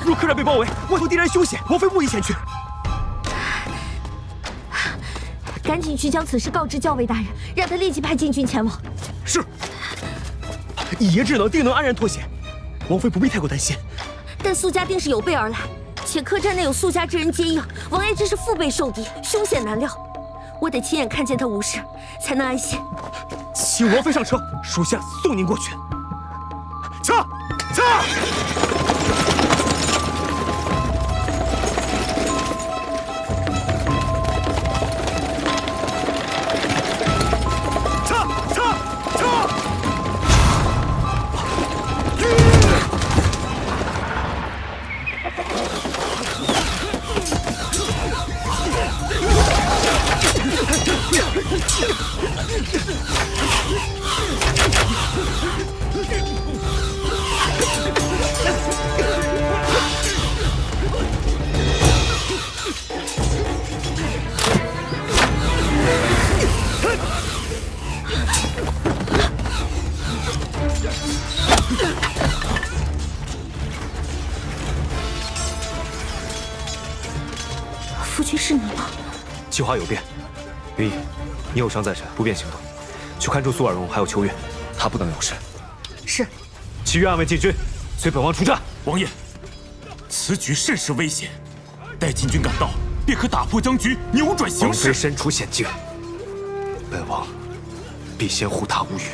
若客栈被包围，外头必然凶险，王妃不宜前去。赶紧去将此事告知校尉大人，让他立即派禁军前往。是。以爷智能，定能安然脱险。王妃不必太过担心。但苏家定是有备而来，且客栈内有苏家之人接应，王爷真是腹背受敌，凶险难料。我得亲眼看见他无事，才能安心。请王妃上车，属下送您过去。驾！驾！夫君是你吗？计划有变，云逸，你有伤在身，不便行动，去看住苏尔荣还有秋月，他不能有事。是。其余暗卫禁军，随本王出战。王爷，此举甚是危险，待禁军赶到，便可打破僵局，扭转形势。王妃身处险境，本王必先护她无虞。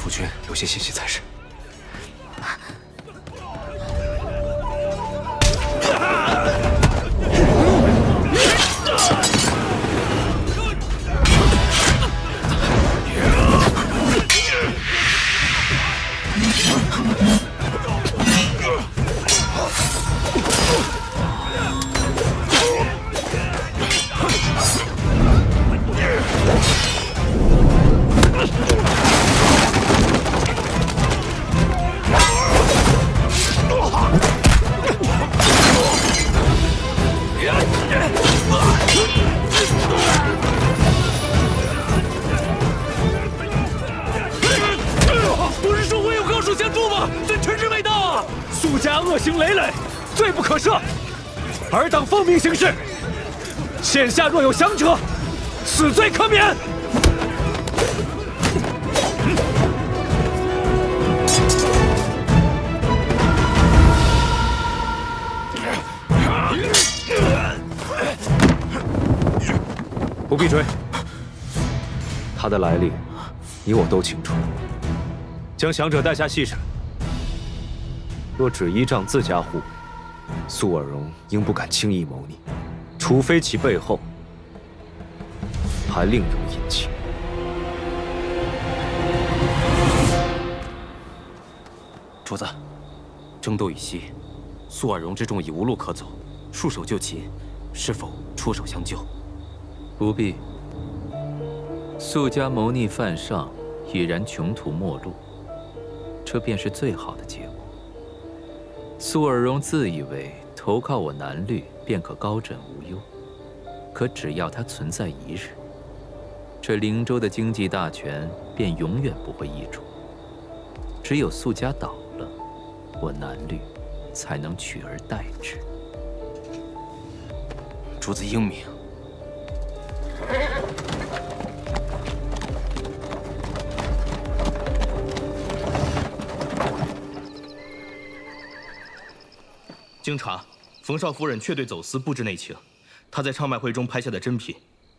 夫君。有些信息才是。不是说我有高手相助吗？怎臣之未到啊！苏家恶行累累，罪不可赦，尔等奉命行事。现下若有降者，死罪可免。不必追，他的来历，你我都清楚。将降者带下细审。若只依仗自家护，苏尔荣应不敢轻易谋逆，除非其背后还另有隐情。主子，争斗已息，苏尔荣之众已无路可走，束手就擒，是否出手相救？不必。苏家谋逆犯上，已然穷途末路，这便是最好的结果。苏尔荣自以为投靠我南律便可高枕无忧，可只要他存在一日，这灵州的经济大权便永远不会易主。只有苏家倒了，我南律才能取而代之。主子英明。经查，冯绍夫人确对走私布置内情。她在唱卖会中拍下的珍品，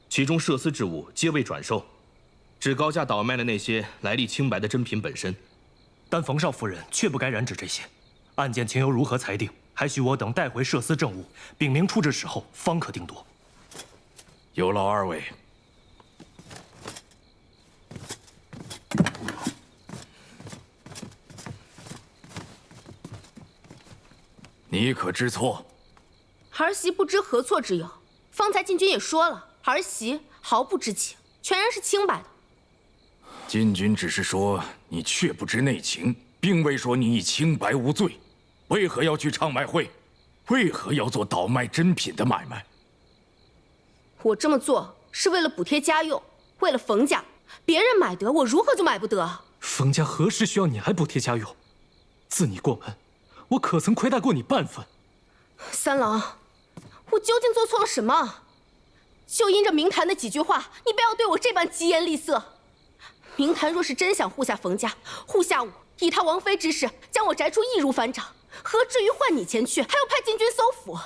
其中涉私之物皆未转售，只高价倒卖了那些来历清白的珍品本身。但冯绍夫人却不该染指这些。案件情由如何裁定，还需我等带回涉私证物，禀明处置时候方可定夺。有劳二位。你可知错？儿媳不知何错之有。方才禁军也说了，儿媳毫不知情，全然是清白的。禁军只是说你确不知内情，并未说你已清白无罪。为何要去唱卖会？为何要做倒卖珍品的买卖？我这么做是为了补贴家用，为了冯家。别人买得，我如何就买不得？冯家何时需要你来补贴家用？自你过门，我可曾亏待过你半分？三郎，我究竟做错了什么？就因着明坛的几句话，你便要对我这般疾言厉色？明坛若是真想护下冯家，护下我，以他王妃之势将我摘出易如反掌，何至于唤你前去，还要派禁军搜捕？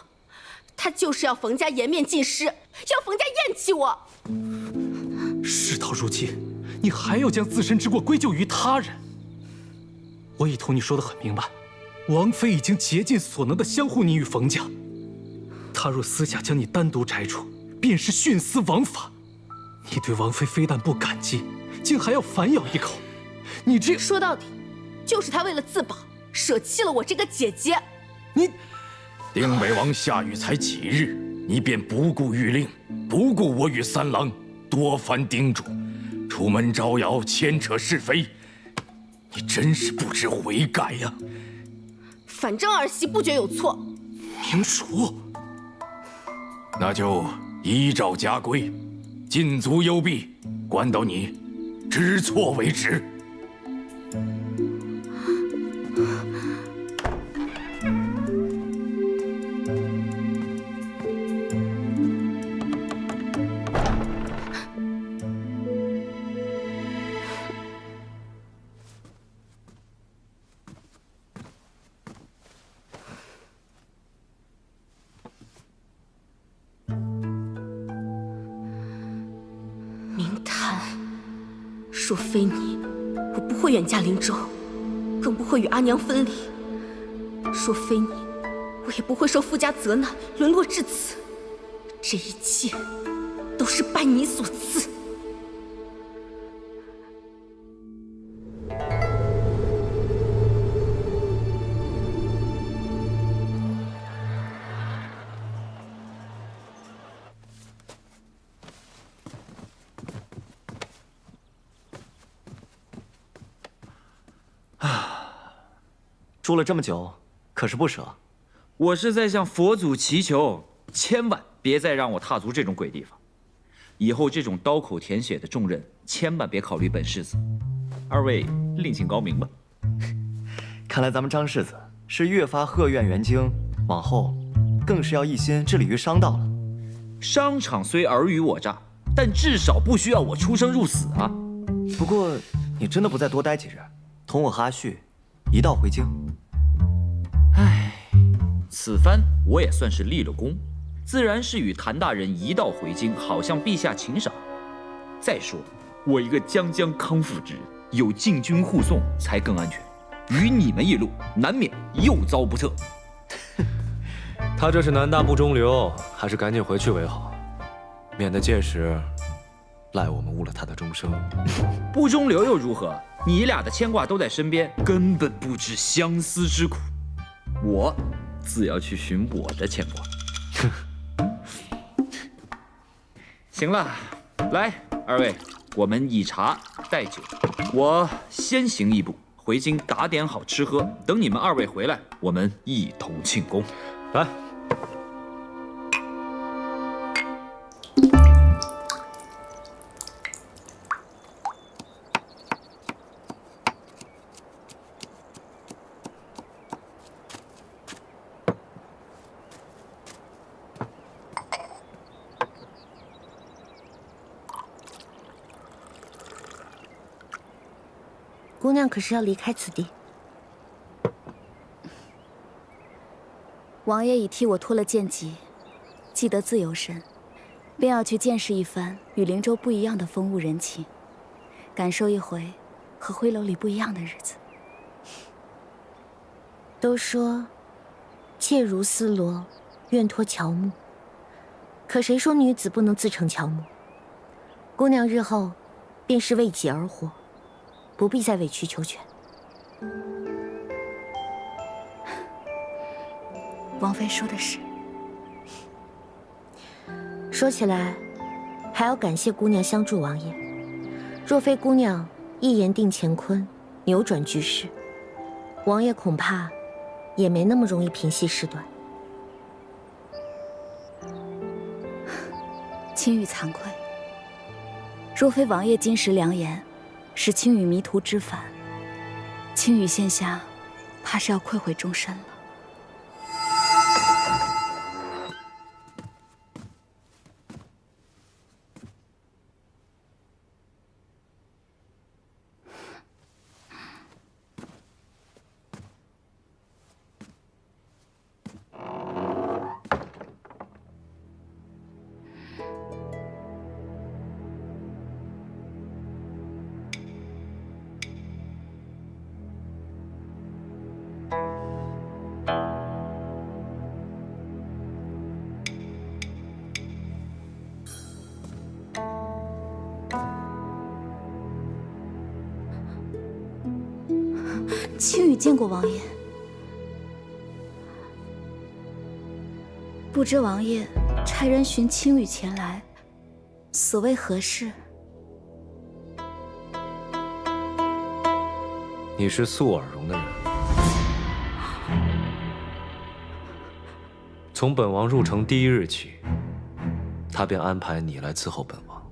他就是要冯家颜面尽失，要冯家厌弃我。事到如今，你还要将自身之过归咎于他人。我已同你说得很明白，王妃已经竭尽所能地相护你与冯家。他若私下将你单独摘出，便是徇私枉法。你对王妃非但不感激，竟还要反咬一口。你这说到底，就是他为了自保，舍弃了我这个姐姐。你，定北王下狱才几日，你便不顾谕令，不顾我与三郎多番叮嘱，出门招摇，牵扯是非，你真是不知悔改呀！反正儿媳不觉有错。明淑，那就依照家规，禁足幽闭，关到你知错为止。若非你，我不会远嫁灵州，更不会与阿娘分离。若非你，我也不会受傅家责难，沦落至此。这一切，都是拜你所赐。住了这么久，可是不舍。我是在向佛祖祈求，千万别再让我踏足这种鬼地方。以后这种刀口舔血的重任，千万别考虑本世子。二位另请高明吧。看来咱们张世子是越发鹤苑元精，往后更是要一心致力于商道了。商场虽尔虞我诈，但至少不需要我出生入死啊。不过你真的不再多待几日，同我和阿旭一道回京？唉，此番我也算是立了功，自然是与谭大人一道回京，好向陛下请赏。再说，我一个将康复之人，有禁军护送才更安全。与你们一路，难免又遭不测。他这是南大不中留，还是赶紧回去为好，免得届时赖我们误了他的终生。不中留又如何？你俩的牵挂都在身边，根本不知相思之苦。我自要去寻我的牵挂。行了，来，二位，我们以茶带酒。我先行一步，回京打点好吃喝，等你们二位回来，我们一同庆功。来。姑娘可是要离开此地？王爷已替我脱了剑籍，既得自由身，便要去见识一番与灵州不一样的风物人情，感受一回和灰楼里不一样的日子。都说妾如丝罗，愿托乔木。可谁说女子不能自成乔木？姑娘日后便是为己而活，不必再委曲求全。王妃说的是。说起来，还要感谢姑娘相助王爷。若非姑娘一言定乾坤，扭转局势，王爷恐怕也没那么容易平息事端。青羽惭愧，若非王爷今时良言，使青羽迷途知返，青羽现下怕是要愧悔终身了。青羽见过王爷，不知王爷差人寻青羽前来，所谓何事？你是素尔荣的人，从本王入城第一日起，他便安排你来伺候本王。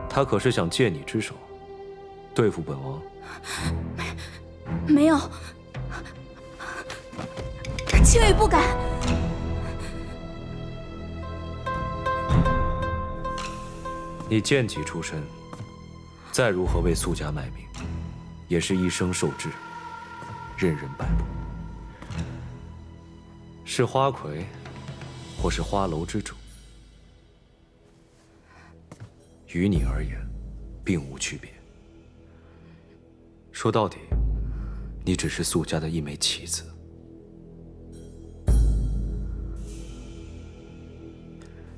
他可是想借你之手对付本王？没有，青羽不敢。你剑戟出身，再如何为素家卖命，也是一生受制，任人摆布。是花魁，或是花楼之主，于你而言，并无区别。说到底，你只是素家的一枚棋子。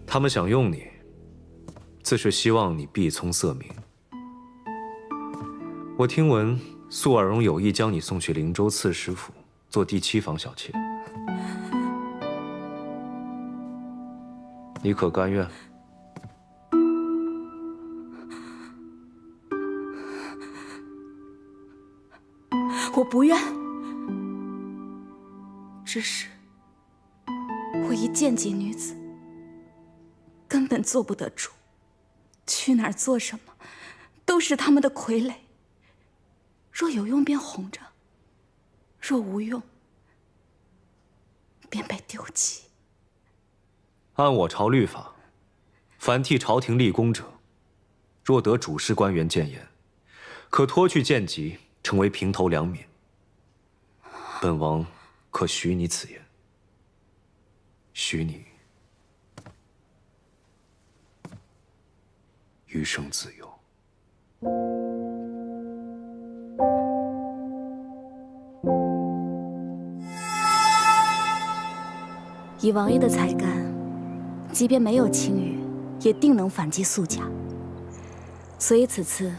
他们想用你，自是希望你避聪色明。我听闻素尔荣有意将你送去灵州刺史府做第7房小妾，你可甘愿？我不愿，只是我一剑籍女子，根本做不得主，去哪儿做什么，都是他们的傀儡。若有用便哄着，若无用便被丢弃。按我朝律法，凡替朝廷立功者，若得主事官员谏言，可脱去剑籍，成为平头良民。本王可许你此言，许你余生自由。以王爷的才干，即便没有青羽，也定能反击素家。所以此次，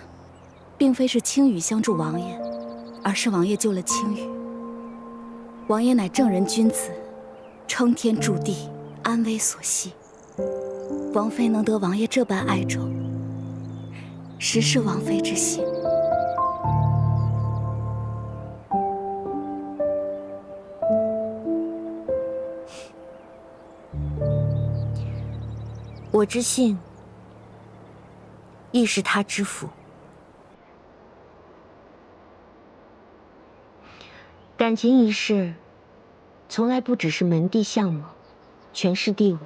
并非是青羽相助王爷，而是王爷救了青羽。王爷乃正人君子，称天助地，安危所系。王妃能得王爷这般爱重，实是王妃之幸。我之幸，亦是他之福。感情一事，从来不只是门第相貌，权势地位。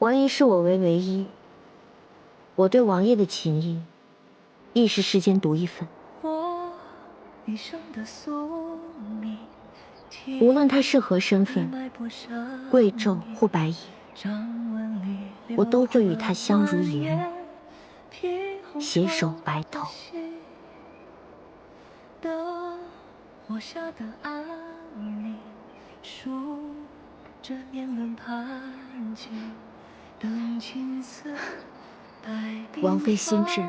王爷视我为唯一，我对王爷的情谊，亦是世间独一份。无论他是何身份，贵胄或白衣，我都会与他相濡以沫，携手白头。王妃心智，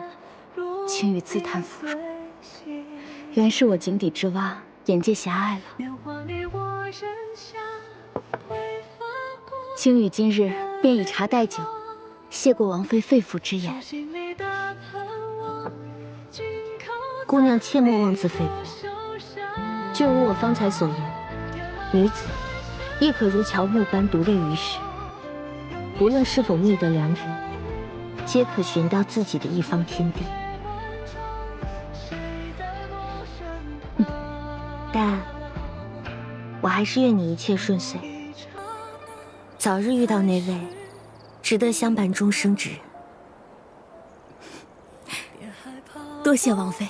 请与自叹弗如。原是我井底之蛙，眼界狭隘了。青羽今日便以茶代酒，谢过王妃肺腑之言。姑娘切莫妄自菲薄。就如我方才所言，女子亦可如乔木般独立于世，无论是否觅得良人，皆可寻到自己的一方天地。但我还是愿你一切顺遂，早日遇到那位值得相伴终生之人。多谢王妃。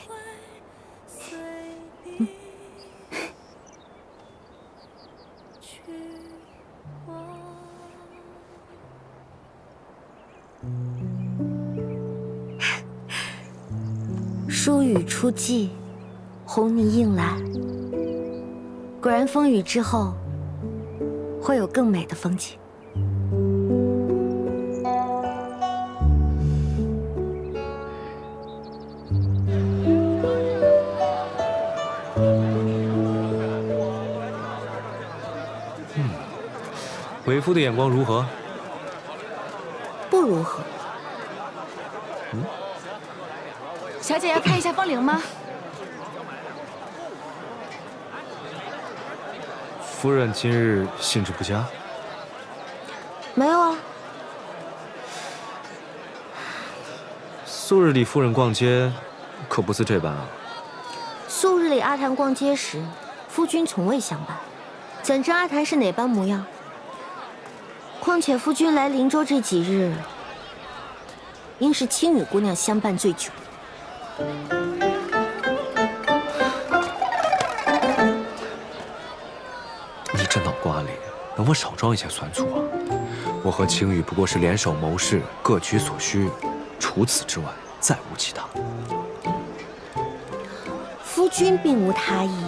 疏雨出际，红泥映来。果然，风雨之后会有更美的风景。为夫的眼光如何？不如何。小姐要看一下风铃吗？夫人今日兴致不佳？没有啊。素日里夫人逛街，可不似这般啊。素日里阿谭逛街时，夫君从未相伴，怎知阿谭是哪般模样？况且夫君来灵州这几日，应是青羽姑娘相伴最久。你这脑瓜里能否少装一些酸醋啊？我和青羽不过是联手谋事，各取所需，除此之外再无其他。夫君并无他意，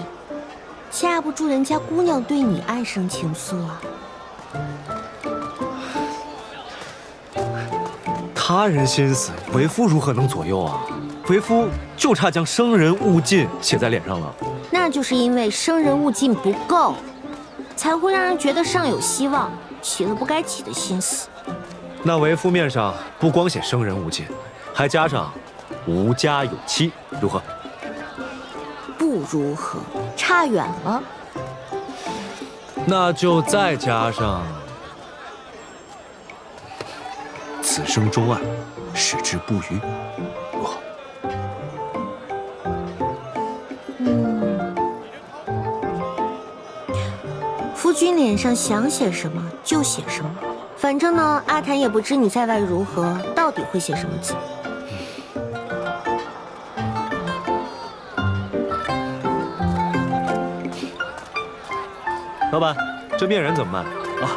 架不住人家姑娘对你暗生情愫啊。他人心思，为夫如何能左右啊？为夫就差将生人勿近写在脸上了。那就是因为生人勿近不够，才会让人觉得尚有希望，起了不该起的心思。那为夫面上不光写生人勿近，还加上无家有妻，如何？不如何，差远了。那就再加上此生钟爱，矢志不渝，如何？夫君脸上想写什么就写什么，反正呢，阿谭也不知你在外如何，到底会写什么字。老板，这面人怎么卖？啊，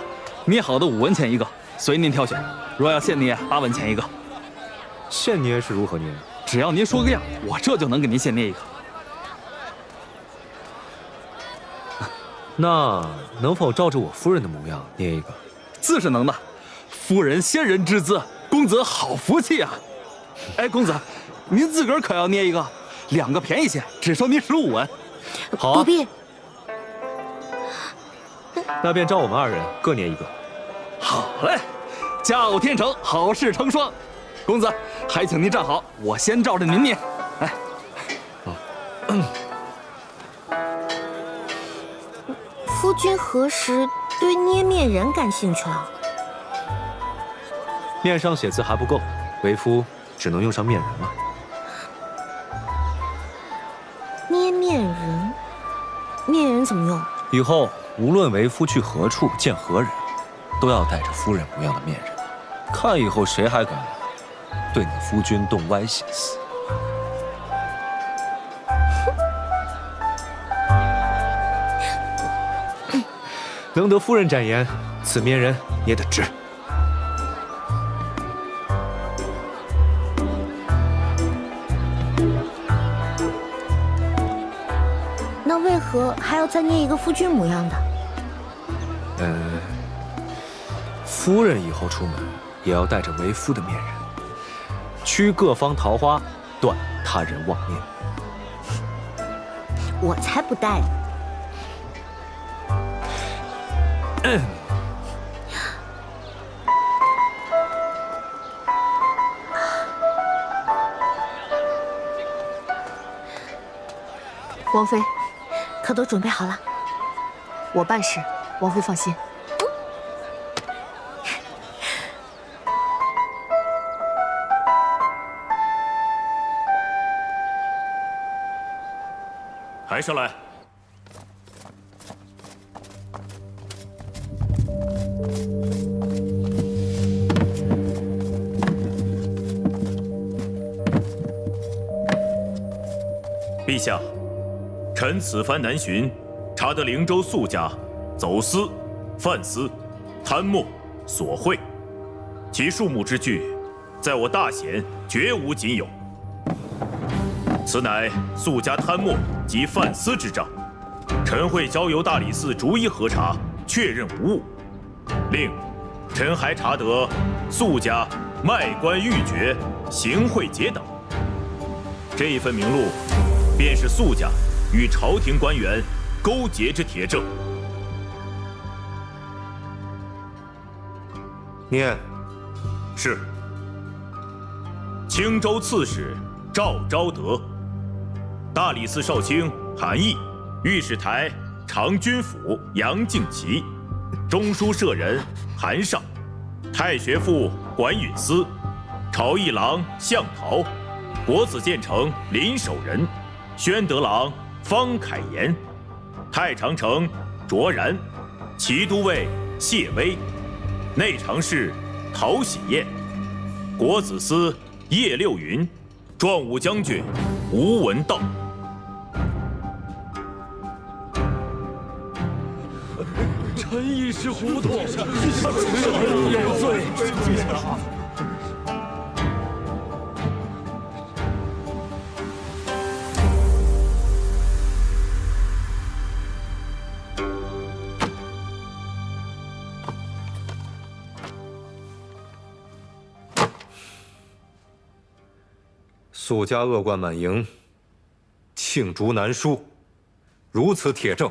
捏好的5文钱一个，随您挑选。若要现捏，8文钱一个。现捏是如何捏？只要您说个样，我这就能给您现捏一个。那能否照着我夫人的模样捏一个？自是能的。夫人仙人之姿，公子好福气啊！哎，公子，您自个儿可要捏一个，2个便宜些，只收您15文。好啊，不必。那便照我们2人各捏一个。好嘞，佳偶天成，好事成双。公子，还请您站好，我先照着您念。哎，夫君何时对捏面人感兴趣了？面上写字还不够，为夫只能用上面人了。捏面人，面人怎么用？以后无论为夫去何处见何人，都要带着夫人模样的面人，看以后谁还敢对你夫君动歪心思。能得夫人展颜，此面人也得值。那为何还要再捏一个夫君模样的？夫人以后出门也要带着为夫的面人，驱各方桃花，断他人妄念。我才不带呢！王妃，可都准备好了？我办事，王妃放心。抬上来。陛下，臣此番南巡，查得灵州宿家走私、贩私、贪墨、索贿，其数目之巨，在我大显绝无仅有。此乃宿家贪墨及贩私之账，臣会交由大理寺逐一核查，确认无误。另，臣还查得宿家卖官鬻爵、行贿劫等。这一份名录，便是宿家与朝廷官员勾结之铁证。念。是。青州刺史赵昭德，大理寺少卿韩毅，御史台长军府杨敬奇，中书舍人韩尚，太学府管允司，朝议郎向陶，国子监丞林守仁，宣德郎方凯言，太常丞卓然，骑都尉谢威，内常侍陶喜彦，国子司叶六云，壮武将军吴文道。臣一时糊涂，臣有罪。宿家恶贯满盈，罄竹难书，如此铁证，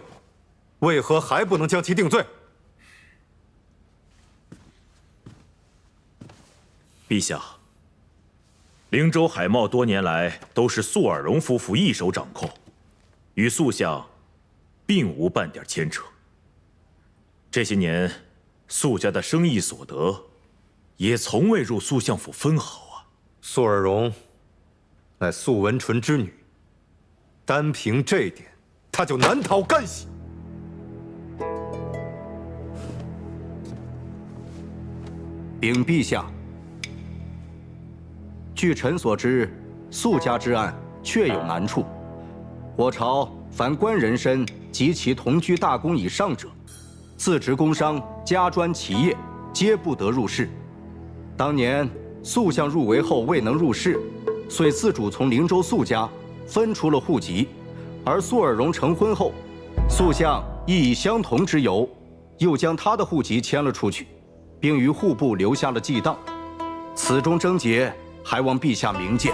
为何还不能将其定罪？陛下，灵州海贸多年来都是宿尔荣夫妇一手掌控，与宿相并无半点牵扯。这些年，宿家的生意所得，也从未入宿相府分毫啊。宿尔荣乃宿文纯之女，单凭这一点，她就难逃干系。禀陛下，据臣所知，宿家之案确有难处。我朝凡官人身及其同居大功以上者，自职工商、家专企业，皆不得入仕。当年宿相入围后未能入仕，遂自主从灵州宿家分出了户籍，而宿尔荣成婚后，宿相亦以相同之由，又将他的户籍迁了出去，并于户部留下了记档。此中症结，还望陛下明鉴。